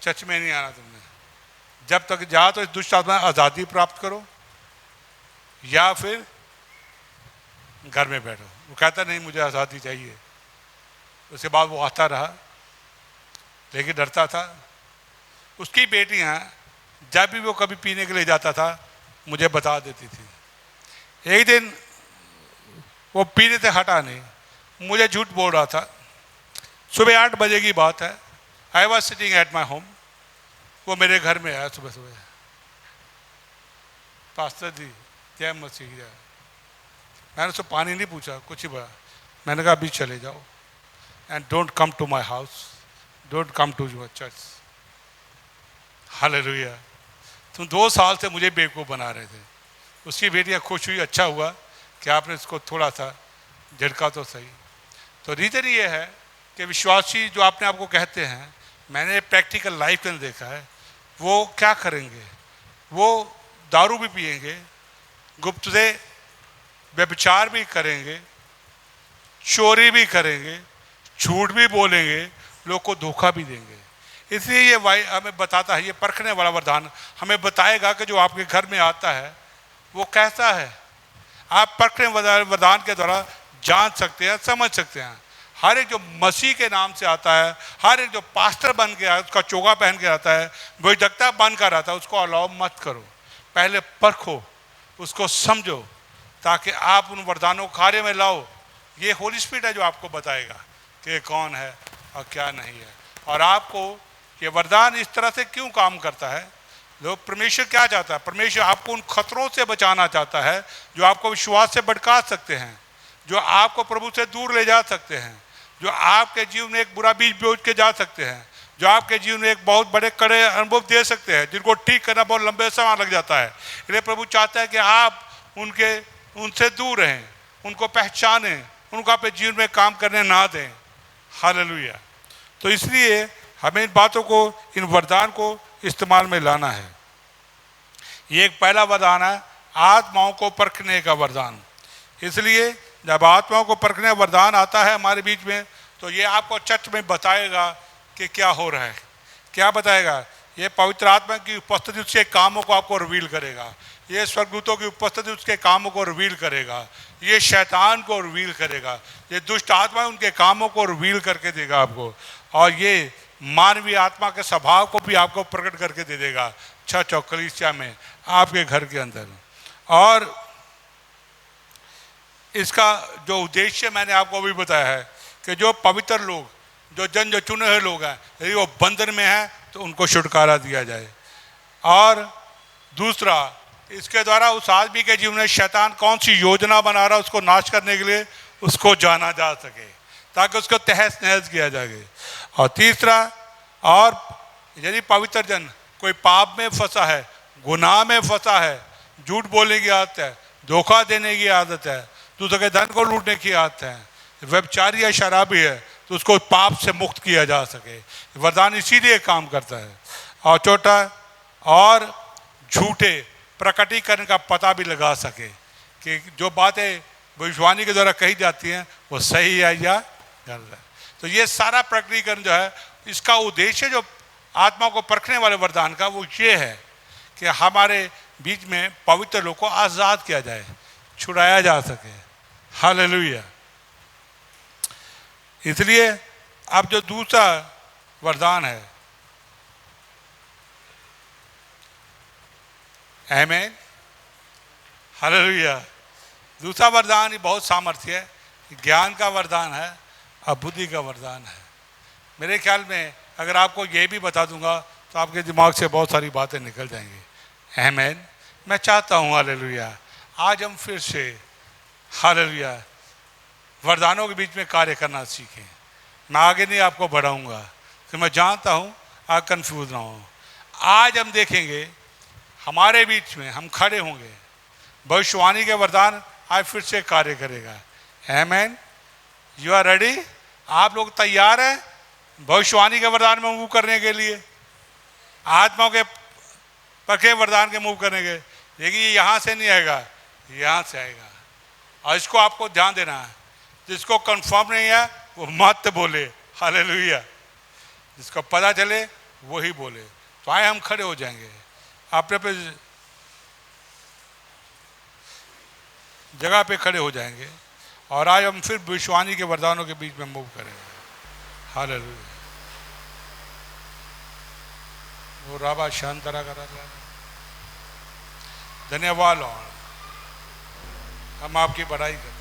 चर्च में नहीं आना तुमने, जब तक जाओ तो इस दुष्ट आत्मा आज़ादी प्राप्त करो या फिर घर में बैठो। वो कहता नहीं मुझे आज़ादी चाहिए। उसके बाद वो आता रहा, लेकिन डरता था। उसकी बेटियां जब भी वो कभी पीने के लिए जाता था मुझे बता देती थी। एक दिन वो पीने से हटा नहीं, मुझे झूठ बोल रहा था। सुबह 8 बजे की बात है, I was sitting at my home. वो मेरे घर में आया सुबह सुबह, पास्टर जी जय मसीह जय। मैंने उससे पानी नहीं पूछा, कुछ ही बोला। मैंने कहा अभी चले जाओ and don't come to my house, don't come to your church. Hallelujah. तुम 2 साल से मुझे बेवकूफ़ बना रहे थे। उसकी बेटियां खुश हुई, अच्छा हुआ कि आपने इसको थोड़ा सा झटका तो सही। तो रीज़न ये है कि विश्वासी जो अपने आप को कहते हैं, मैंने प्रैक्टिकल लाइफ में देखा है, वो क्या करेंगे? वो दारू भी पिएंगे, गुप्त से व्यभिचार भी करेंगे, चोरी भी करेंगे, झूठ भी बोलेंगे, लोग को धोखा भी देंगे। इसलिए ये हमें बताता है, ये परखने वाला वरदान हमें बताएगा कि जो आपके घर में आता है वो कैसा है। आप परखने वरदान के द्वारा जान सकते हैं, समझ सकते हैं। हर एक जो मसीह के नाम से आता है, हर एक जो पास्टर बन के आता है, उसका चोगा पहन के आता है, भविष्यवक्ता बन कर आता है, उसको अलाउ मत करो। पहले परखो, उसको समझो, ताकि आप उन वरदानों कार्य में लाओ। ये होली स्पिरिट है जो आपको बताएगा कि कौन है और क्या नहीं है, और आपको ये वरदान इस तरह से क्यों काम करता है। लोग परमेश्वर क्या चाहता है? परमेश्वर आपको उन खतरों से बचाना चाहता है जो आपको विश्वास से भटका सकते हैं, जो आपको प्रभु से दूर ले जा सकते हैं, जो आपके जीवन में एक बुरा बीज बोझ के जा सकते हैं, जो आपके जीवन में एक बहुत बड़े कड़े अनुभव दे सकते हैं, जिनको ठीक करना बहुत लंबे समय लग जाता है। इसलिए प्रभु चाहता है कि आप उनसे दूर रहें, उनको पहचानें, उनको अपने जीवन में काम करने ना दें। हालेलुया। तो इसलिए हमें इन बातों को, इन वरदान को इस्तेमाल में लाना है। ये एक पहला वरदान है, आत्माओं को परखने का वरदान। इसलिए जब आत्माओं को परखने का वरदान आता है हमारे बीच में, तो ये आपको चर्च में बताएगा कि क्या हो रहा है। क्या बताएगा? ये पवित्र आत्मा की उपस्थिति उसके कामों को आपको रिवील करेगा। ये स्वर्गदूतों की उपस्थिति उसके कामों को रिवील करेगा। ये शैतान को रिवील करेगा। ये दुष्ट आत्मा उनके कामों को रिवील करके देगा आपको, और ये मानवीय आत्मा के स्वभाव को भी आपको प्रकट करके दे देगा चर्च और कलीसिया में, आपके घर के अंदर। और इसका जो उद्देश्य मैंने आपको अभी बताया है कि जो पवित्र लोग, जो चुने हुए लोग हैं, यदि वो बंधन में हैं तो उनको छुटकारा दिया जाए। और दूसरा, इसके द्वारा उस आदमी के जीवन में शैतान कौन सी योजना बना रहा है उसको नाश करने के लिए, उसको जाना जा सके, ताकि उसको तहस नहस किया जाए। और तीसरा, और यदि पवित्र जन कोई पाप में फंसा है, गुनाह में फंसा है, झूठ बोलने की आदत है, धोखा देने की आदत है, दूसरे के धन को लूटने की आदत है, व्यभिचारी या शराबी है, तो उसको पाप से मुक्त किया जा सके। वरदान इसीलिए काम करता है। और चौथा, और झूठे प्रकटीकरण का पता भी लगा सके कि जो बातें भविष्यवाणी के द्वारा कही जाती हैं वो सही है या गलत है। तो ये सारा प्रकटीकरण जो है, इसका उद्देश्य जो आत्मा को परखने वाले वरदान का, वो ये है कि हमारे बीच में पवित्र लोग को आज़ाद किया जाए, छुड़ाया जा सके। हालेलुया। इसलिए अब जो दूसरा वरदान है, आमीन, हालेलुया, दूसरा वरदान ये बहुत सामर्थ्य है, ज्ञान का वरदान है और बुद्धि का वरदान है। मेरे ख्याल में अगर आपको ये भी बता दूंगा तो आपके दिमाग से बहुत सारी बातें निकल जाएंगी। आमीन। मैं चाहता हूँ हालेलुया, आज हम फिर से हालेलुया वरदानों के बीच में कार्य करना सीखें। मैं आगे नहीं आपको बढ़ाऊंगा कि मैं जानता हूँ आप कंफ्यूज ना हो। आज हम देखेंगे, हमारे बीच में हम खड़े होंगे, भविष्यवाणी के वरदान आज फिर से कार्य करेगा। आमीन। You are ready? आप लोग तैयार हैं भविष्यवाणी के वरदान में मूव करने के लिए, आत्माओं के पके वरदान के मूव करने के? देखिए, ये यहाँ से नहीं आएगा, यहाँ से आएगा। और इसको आपको ध्यान देना है, जिसको कंफर्म नहीं है वो मत बोले। हालेलुया। जिसको पता चले वही बोले। तो आए हम खड़े हो जाएंगे, अपने पे जगह पे खड़े हो जाएंगे, और आज हम फिर भविष्यवाणी के वरदानों के बीच में मूव करेंगे। हालेलुया। वो राबा शांतरा करा। धन्यवाद लॉर्ड, हम आपकी बड़ाई करते हैं।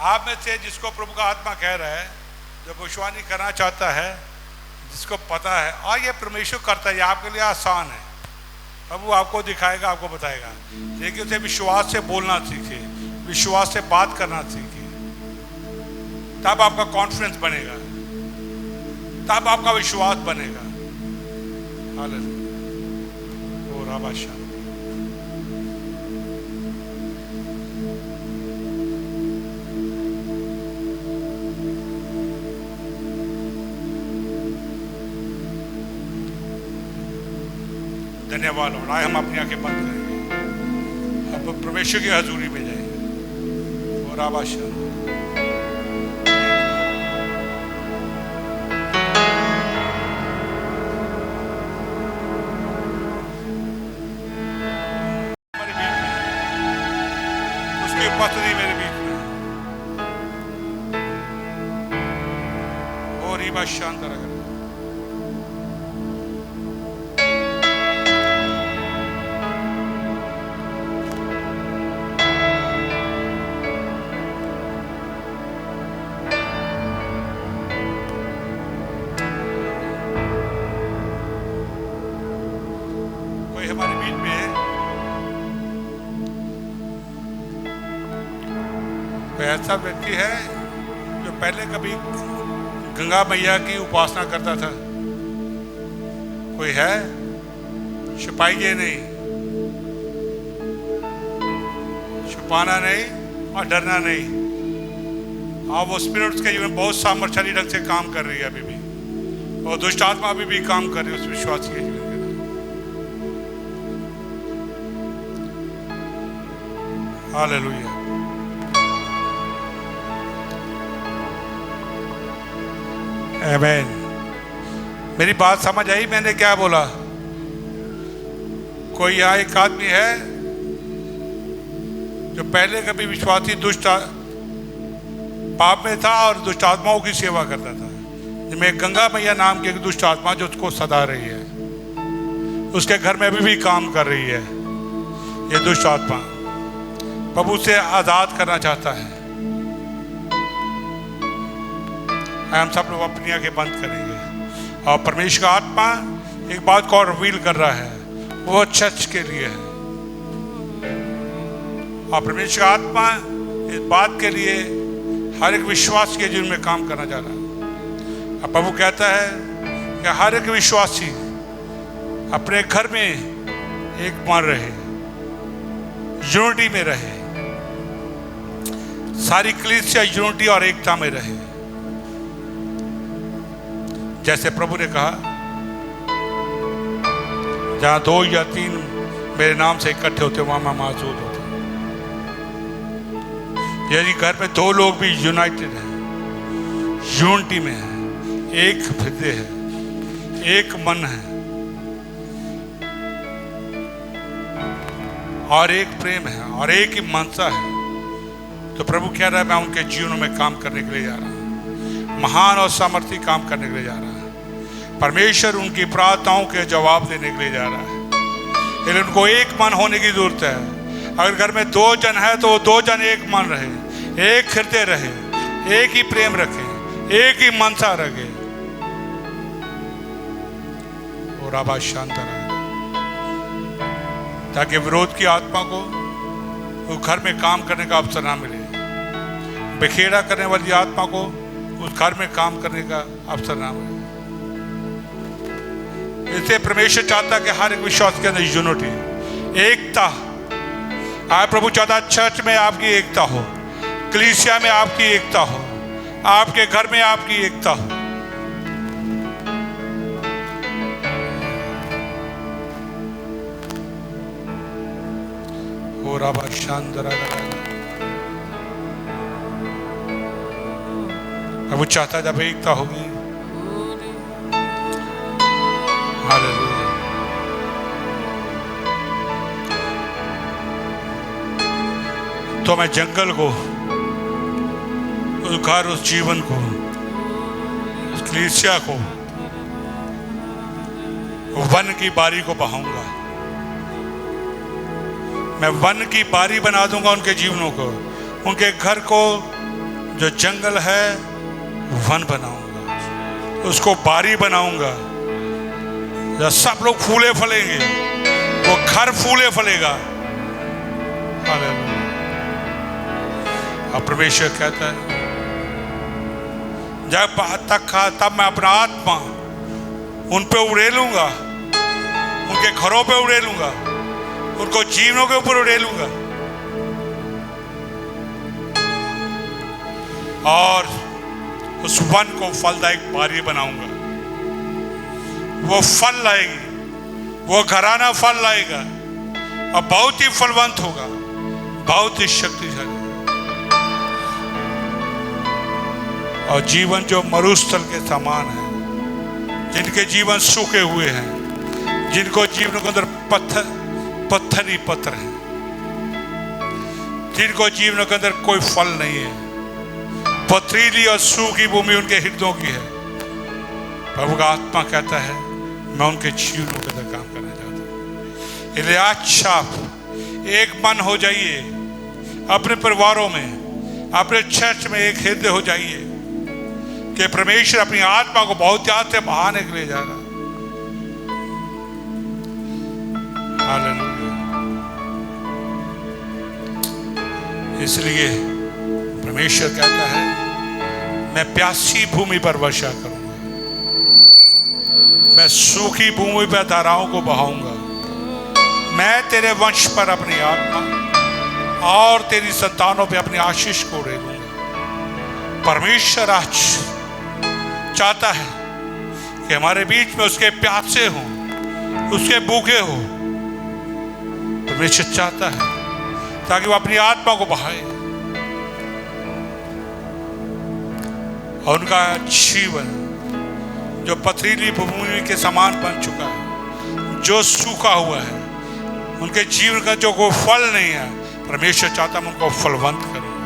आप में से जिसको प्रभु का आत्मा कह रहा है, जो भविष्यवाणी करना चाहता है, जिसको पता है और ये परमेश्वर करता है, ये आपके लिए आसान है। प्रभु आपको दिखाएगा, आपको बताएगा, लेकिन उसे विश्वास से बोलना सीखे, विश्वास से बात करना सीखे, तब आपका कॉन्फिडेंस बनेगा, तब आपका विश्वास बनेगा। हालेलुया। ओ राबाशा। धन्यवाद लॉर्ड। आए हम अपनी आंखें बंद करेंगे, अब परमेश्वर की हजूरी में जाएंगे। और आबाशा उसकी उपस्थिति मेरे बीच में, और ये बात शांत रखना। हमारे बीच में कोई ऐसा व्यक्ति है जो पहले कभी गंगा मैया की उपासना करता था? कोई है? छुपाइए नहीं, छुपाना नहीं और डरना नहीं। आप वो स्पिरिट्स के जीवन बहुत सामर्थ्यशाली ढंग से काम कर रही है अभी भी, और दुष्ट आत्मा अभी भी काम कर रही है उस विश्वास के जीवन। हालेलुया। आमीन। मेरी बात समझ आई मैंने क्या बोला? कोई यहाँ एक आदमी है जो पहले कभी विश्वासी दुष्ट पाप में था और दुष्ट आत्माओं की सेवा करता था, जिसमें गंगा मैया नाम की एक दुष्ट आत्मा जो उसको सदा रही है, उसके घर में अभी भी काम कर रही है। ये दुष्ट आत्मा प्रभु से आजाद करना चाहता है। हम सब लोग अपनी आंखें बंद करेंगे और परमेश्वर का आत्मा एक बात को रिवील कर रहा है, वो चर्च के लिए है। और परमेश्वर का आत्मा इस बात के लिए हर एक विश्वास के जीवन में काम करना चाह रहा है। अब प्रभु कहता है कि हर एक विश्वासी अपने घर में एक मन रहे, यूनिटी में रहे, सारी कलीसिया यूनिटी और एकता में रहे। जैसे प्रभु ने कहा, जहां 2 या 3 मेरे नाम से इकट्ठे होते वहां मैं मौजूद होता। यदि घर में 2 लोग भी यूनाइटेड हैं, यूनिटी में है, एक हृदय है, एक मन है और एक प्रेम है और एक ही मनसा है, तो प्रभु कह रहा है मैं उनके जीवनों में काम करने के लिए जा रहा हूं, महान और सामर्थ्य काम करने के लिए जा रहा है। परमेश्वर उनकी प्रार्थनाओं के जवाब देने के लिए जा रहा है, लेकिन उनको एक मन होने की जरूरत है। अगर घर में 2 जन है तो 2 जन एक मन रहे, एक हृदय रहे, एक ही प्रेम रखे, एक ही मनसा रखे और आवाज शांत रहे, ताकि विरोध की आत्मा को वो घर में काम करने का अवसर ना मिले, बिखेरा करने वाली आत्मा को उस घर में काम करने का अवसर ना मिले। इससे परमेश्वर चाहता कि हर एक विश्वास के अंदर यूनिटी, एकता। आज प्रभु चाहता चर्च में आपकी एकता हो, कलीसिया में आपकी एकता हो, आपके घर में आपकी एकता हो। और आवाज शांत रहा। प्रभु चाहता जब एकता होगी, हालेलुया, तो मैं जंगल को, उस घर, उस जीवन को, उस कलीसिया को, वन की बारी को बहाऊंगा। मैं वन की बारी बना दूंगा उनके जीवनों को, उनके घर को जो जंगल है वन बनाऊंगा, उसको बारी बनाऊंगा जहाँ सब लोग फूले फलेंगे, वो घर फूले फलेगा। हालेलुया। अब परमेश्वर कहता है जब तब मैं अपना आत्मा उन पे उड़ेलूंगा, उनके घरों पे उड़ेलूंगा, उनको जीवनों के ऊपर उड़ेलूंगा और उस वन को फलदायक बारी बनाऊंगा। वो फल लाएगी, वो घराना फल लाएगा और बहुत ही फलवंत होगा, बहुत ही शक्तिशाली। और जीवन जो मरुस्थल के समान है, जिनके जीवन सूखे हुए हैं, जिनको जीवन के अंदर पत्थर ही पत्थर है, जिनको जीवन के अंदर कोई फल नहीं है, पथरीली और सूखी भूमि उनके हृदयों की है, प्रभु का आत्मा कहता है मैं उनके जीवनों के अंदर काम करना चाहता हूं। इसलिए आज आप एक मन हो जाइए, अपने परिवारों में, अपने चर्च में एक हृदय हो जाइए कि परमेश्वर अपनी आत्मा को बहुत याद से बहाने के लिए जा रहा है। हालेलुया। इसलिए परमेश्वर कहता है मैं प्यासी भूमि पर वर्षा करूंगा, मैं सूखी भूमि पर धाराओं को बहाऊंगा, मैं तेरे वंश पर अपनी आत्मा और तेरी संतानों पे अपनी आशीष को उड़ेलूंगा। परमेश्वर आज चाहता है कि हमारे बीच में उसके प्यासे हों, उसके भूखे हो। परमेश्वर चाहता है ताकि वो अपनी आत्मा को बहाए और उनका जीवन जो पथरीली भूमि के समान बन चुका है, जो सूखा हुआ है, उनके जीवन का जो कोई फल नहीं है, परमेश्वर चाहता है उनको फलवंत करूंगा।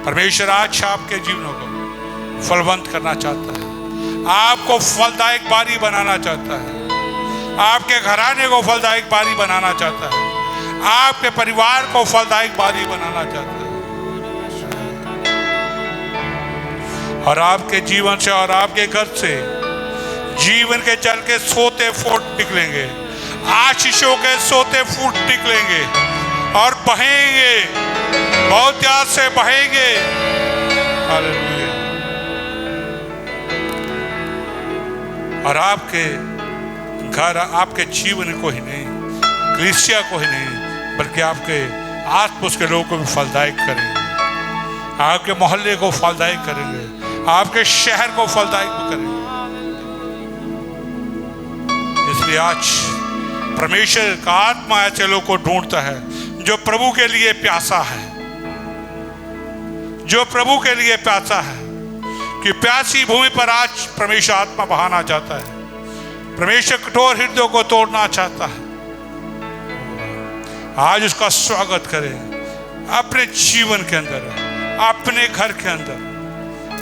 परमेश्वर आज आपके जीवनों को फलवंत करना चाहता है, आपको फलदायक बारी बनाना चाहता है, आपके घराने को फलदायक बारी बनाना चाहता है, आपके परिवार को फलदायक बारी बनाना चाहता है। और आपके जीवन से और आपके घर से जीवन के जल के सोते फूट निकलेंगे, आशीषों के सोते फूट निकलेंगे और बहेंगे, बहुत याद से बहेंगे। हालेलुया। और आपके घर, आपके जीवन को ही नहीं, कलीसिया को ही नहीं, बल्कि आपके आस पास के लोगों को भी फलदायक करेंगे, आपके मोहल्ले को फलदायक करेंगे, आपके शहर को फलदायक करेंगे। इसलिए आज परमेश्वर का आत्मा ऐसे लोगों को ढूंढता है जो प्रभु के लिए प्यासा है, जो प्रभु के लिए प्यासा है, कि प्यासी भूमि पर आज परमेश्वर आत्मा बहाना चाहता है। परमेश्वर कठोर हृदयों को तोड़ना चाहता है। आज उसका स्वागत करें अपने जीवन के अंदर, अपने घर के अंदर।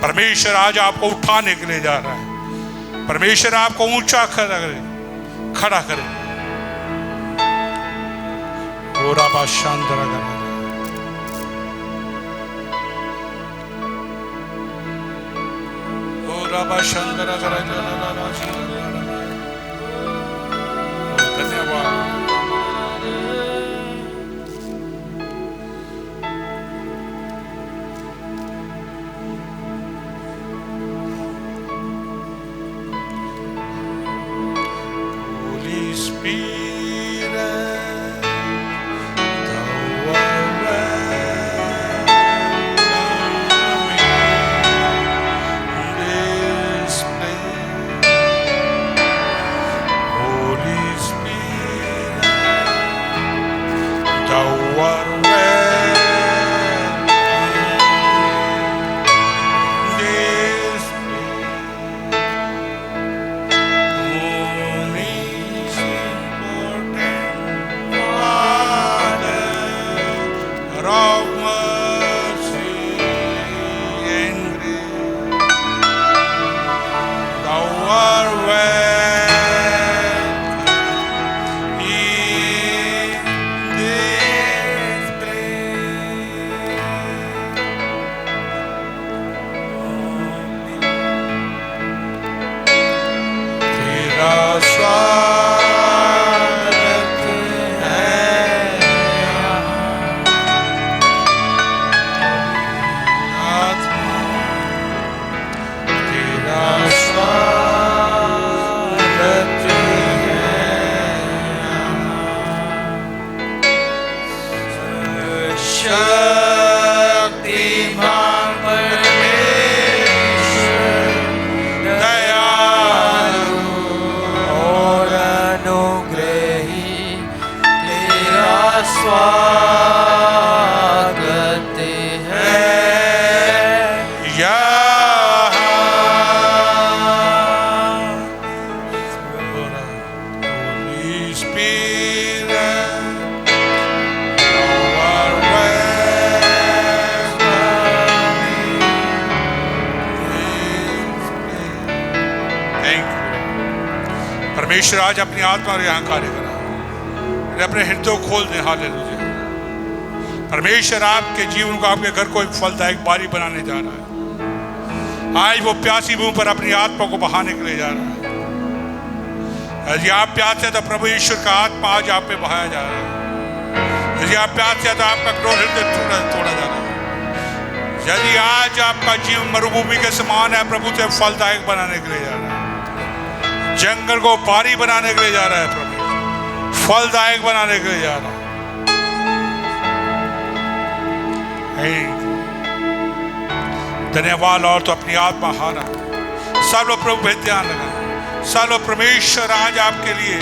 परमेश्वर आज आपको उठाने के लिए जा रहा है। परमेश्वर आपको ऊंचा खड़ा करे। ओरा बाशांदरा करे, ओरा बाशांदरा करे। धन्यवाद। परमेश्वर आज अपनी आत्मा और यहाँ कार्य करा, अपने हृदय खोल दें। हालेलुया। परमेश्वर आपके जीवन को, आपके घर को एक फलदायक बारी बनाने जा रहा है। आज वो प्यासी भूमि पर अपनी आत्मा को बहाने के लिए जा रहा है। यदि आप प्यासे हैं तो प्रभु ईश्वर का आत्मा आज आप पे बहाया जा रहा है। यदि आप प्यासे हैं तो आपका क्रोध हृदय तोड़ा जा रहा है। यदि आज आपका जीवन मरुभूमि के समान है, प्रभु से फलदायक बनाने के लिए जा रहा है। जंगल को बारी बनाने के लिए जा रहा है, प्रभु फलदायक बनाने के लिए जा रहा है। धन्यवाद। और तो अपनी आत्मा हारा सब लोग प्रभु पे ध्यान लगाए। सब लोग परमेश्वर आज आपके लिए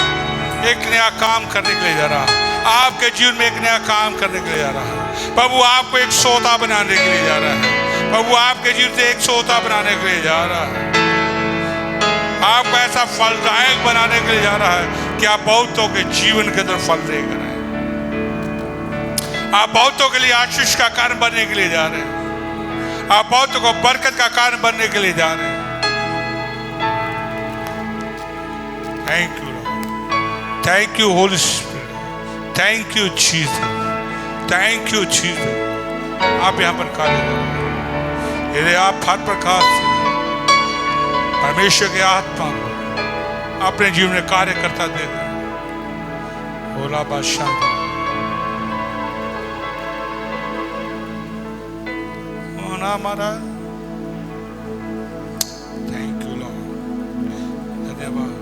एक नया काम करने के लिए जा रहा है। आपके जीवन में एक नया काम करने के लिए जा रहा है। प्रभु आपको एक सोता बनाने के लिए जा रहा है। प्रभु आपके जीवन से एक सोता बनाने के लिए जा रहा है। आपको ऐसा फलदायक बनाने के लिए जा रहा है कि आप बहुतों के जीवन के अंदर फल लेकर आए। आप बहुतों के लिए आशीष का कारण बनने के लिए जा रहे हैं। आप बहुतों को बरकत का कारण बनने के लिए जा रहे हैं। Thank you Lord, thank you Holi spirit, thank you Jesus, thank you Jesus. आप यहाँ पर कार्य करें। यदि आप हर प्रकार से परमेश्वर की आत्मा अपने जीवन में कार्य करता देगा, भोला बादशाह होना हमारा। थैंक यू लॉर्ड, धन्यवाद।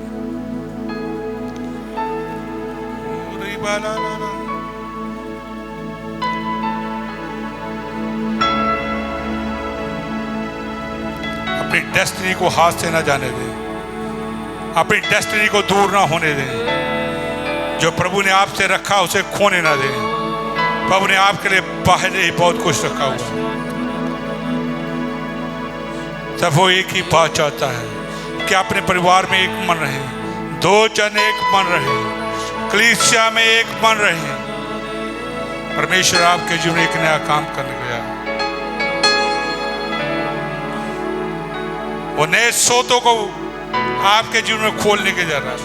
अपनी डेस्टिनी को हाथ से ना जाने दें। अपनी डेस्टिनी को दूर ना होने दें। जो प्रभु ने आपसे रखा उसे खोने ना दें। प्रभु ने आपके लिए पहले ही बहुत कुछ रखा हुआ। तब वो एक ही बात चाहता है कि अपने परिवार में एक मन रहे, दो जन एक मन रहे, कलीसिया में एक मन रहे। परमेश्वर आपके जीवन में एक नया काम करने गया। वो नए सोतों को आपके जीवन में खोलने के जा रहा है।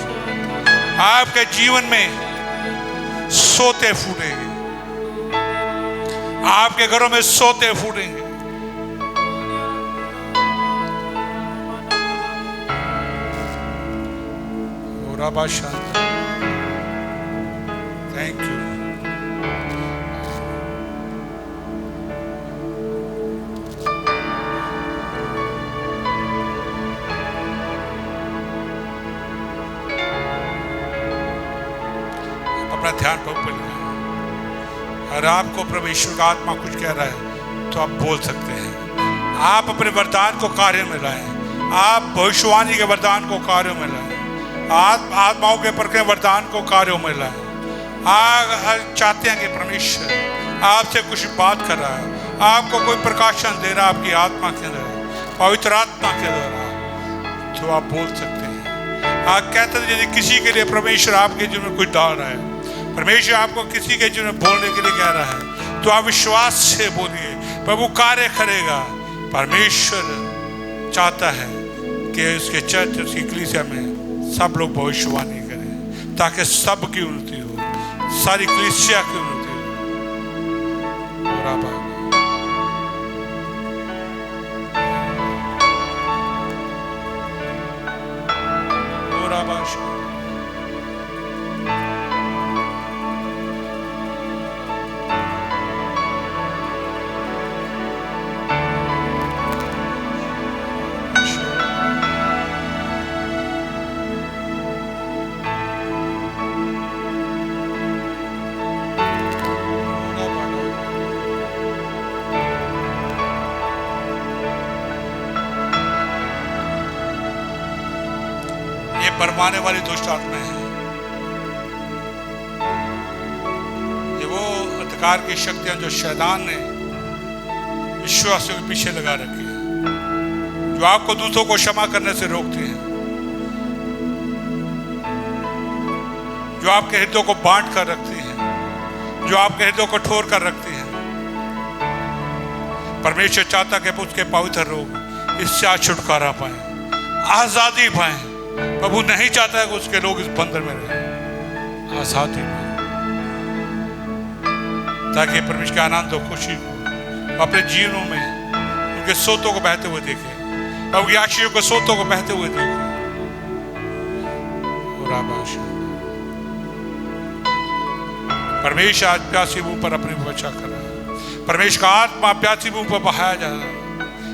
आपके जीवन में सोते फूटेंगे। आपके घरों में सोते फूटेंगे। शांति। Thank you. अपना ध्यान प्रभु पर लगाएं। अगर आपको प्रभु ईश्वर का आत्मा कुछ कह रहा है तो आप बोल सकते हैं। आप अपने वरदान को कार्य में लाएं। आप भविष्यवाणी के वरदान को कार्यों में लाएं। आत्माओं के परखे वरदान को कार्यों में लाएं। आप चाहते हैं कि परमेश्वर आपसे कुछ बात कर रहा है, आपको कोई प्रकाशन दे रहा है आपकी आत्मा के अंदर, पवित्र आत्मा के द्वारा, तो आप बोल सकते हैं। आप कहते हैं यदि किसी के लिए परमेश्वर आपके जीवन में कुछ डाल रहा है, परमेश्वर आपको किसी के जीवन में बोलने के लिए कह रहा है, तो आप विश्वास से बोलिए। प्रभु कार्य करेगा। परमेश्वर चाहता है कि उसके चर्च, उसकी कलीसिया में सब लोग भविष्यवाणी करें, ताकि सबकी उन्नति हो, सारी कलीसिया की उन्नति हो। बरमाने वाली दुष्ट आत्माएं हैं। ये वो अंधकार की शक्तियां जो शैतान ने विश्वासियों के पीछे लगा रखी है, जो आपको दूसरों को क्षमा करने से रोकती हैं, जो आपके हृदय को बांट कर रखती हैं, जो आपके हृदय को ठोर कर रखती हैं। परमेश्वर चाहता कि उसके पवित्र लोग इससे आज छुटकारा पाएं, आजादी पाएं, प्रभु नहीं चाहता है कि उसके लोग इस बंधन में रहें, आजादी में, ताकि परमेश्वर के आनंद और खुशी को अपने जीवनों में उनके सोतों को बहते हुए देखें, प्रभु की आशीषों के सोतों को बहते हुए देखें। परमेश्वर आज प्यासी मुंह पर अपनी वर्षा कर रहा है। परमेश्वर का आत्मा प्यासी मुंह पर बहाया जा रहा है।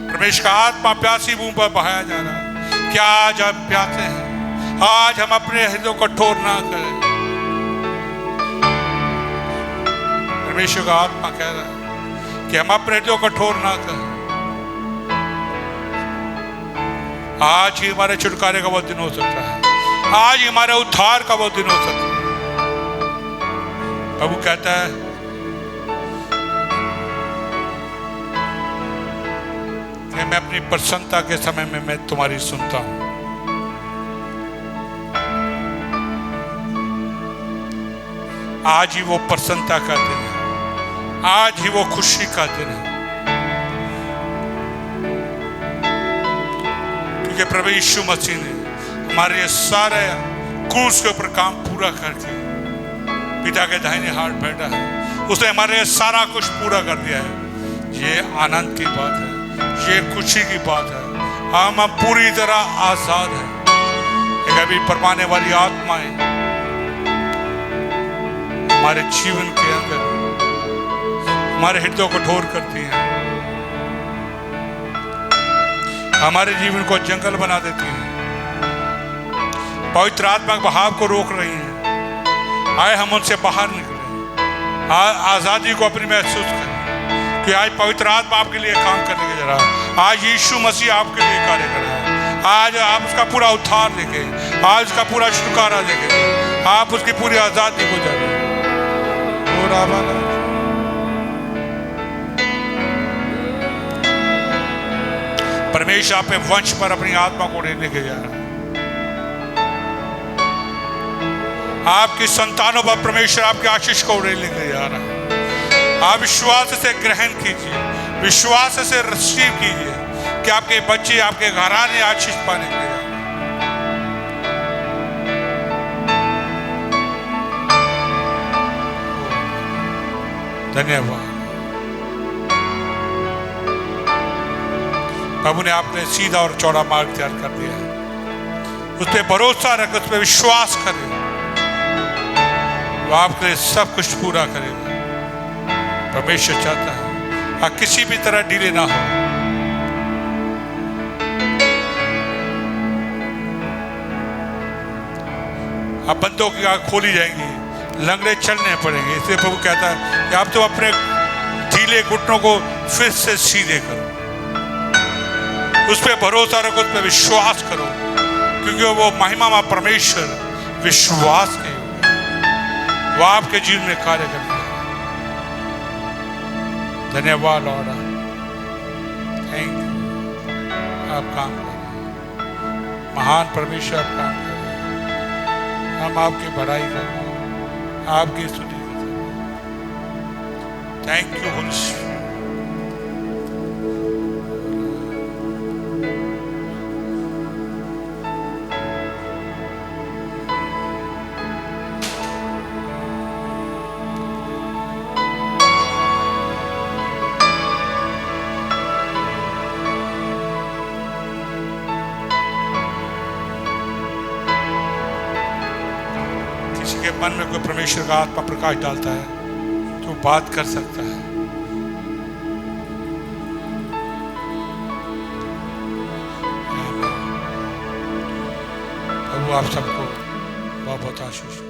परमेश्वर का आत्मा प्यासी मुंह पर बहाया जा रहा है। क्या आज हम प्यासे हैं? आज हम अपने हृदय को कठोर ना करें। परमेश्वर का आत्मा कह रहा है कि हम अपने हृदय को कठोर ना करें। आज ही हमारे छुटकारे का वो दिन हो सकता है। आज ही हमारे उद्धार का वो दिन हो सकता है। प्रभु कहता है कि मैं अपनी प्रसन्नता के समय में मैं तुम्हारी सुनता हूं। आज ही वो प्रसन्नता का दिन है। आज ही वो खुशी का दिन है, क्योंकि प्रभु यीशु मसीह ने हमारे सारे क्रूस के ऊपर काम पूरा करके पिता के दाहिने हाथ बैठा है। उसने हमारे सारा कुछ पूरा कर दिया है। ये आनंद की बात है, ये खुशी की बात है। हम पूरी तरह आजाद हैं। एक अभी परवाने वाली आत्माएं हमारे जीवन के अंदर हमारे हृदय को कठोर करती हैं, हमारे जीवन को जंगल बना देती हैं, पवित्र आत्मा के बहाव को रोक रही हैं। आए हम उनसे बाहर निकले, आजादी को अपनी महसूस करें कि आज पवित्र आत्मा आपके लिए काम करने के जा रहा है। आज यीशु मसीह आपके लिए कार्य कर रहा है। आज आप उसका पूरा उद्धार देखें, आज उसका पूरा छुटकारा देखें, आप उसकी पूरी आजादी को जानें। परमेश्वर आप पे वंश पर अपनी आत्मा को लेके जा रहा है। आपकी संतानों पर परमेश्वर आपकी आशीष को लेके जा रहा है। आप विश्वास से ग्रहण कीजिए, विश्वास से रिसीव कीजिए कि आपके बच्चे, आपके घराने आशीष पाने के लिए। धन्यवाद। प्रभु ने आपने सीधा और चौड़ा मार्ग तैयार कर दिया है। उस पर भरोसा रख, उस पर विश्वास करें, वो आपके लिए सब कुछ पूरा करेगा। परमेश्वर चाहता है आप किसी भी तरह डिले ना हो। आप बंदों की आंख खोली जाएंगी, लंगड़े चलने पड़ेंगे। इसलिए प्रभु कहता है कि आप तो अपने ढीले घुटनों को फिर से सीधे करो, उस पर भरोसा रखो, उस पर विश्वास करो, क्योंकि वो महिमा में परमेश्वर विश्वास के वो आपके जीवन में कार्य करता है। धन्यवाद लॉर्ड, थैंक यू। आप काम कर रहे हैं, महान परमेश्वर आप काम कर रहे हैं। हम आपकी बड़ाई कर रहे हैं, आपकी स्तुति कर रहे हैं। Thank you Holi spirit. मन में कोई परमेश्वर का आत्मा प्रकाश डालता है तो बात कर सकता है। प्रभु आप सबको बहुत बहुत आशीष।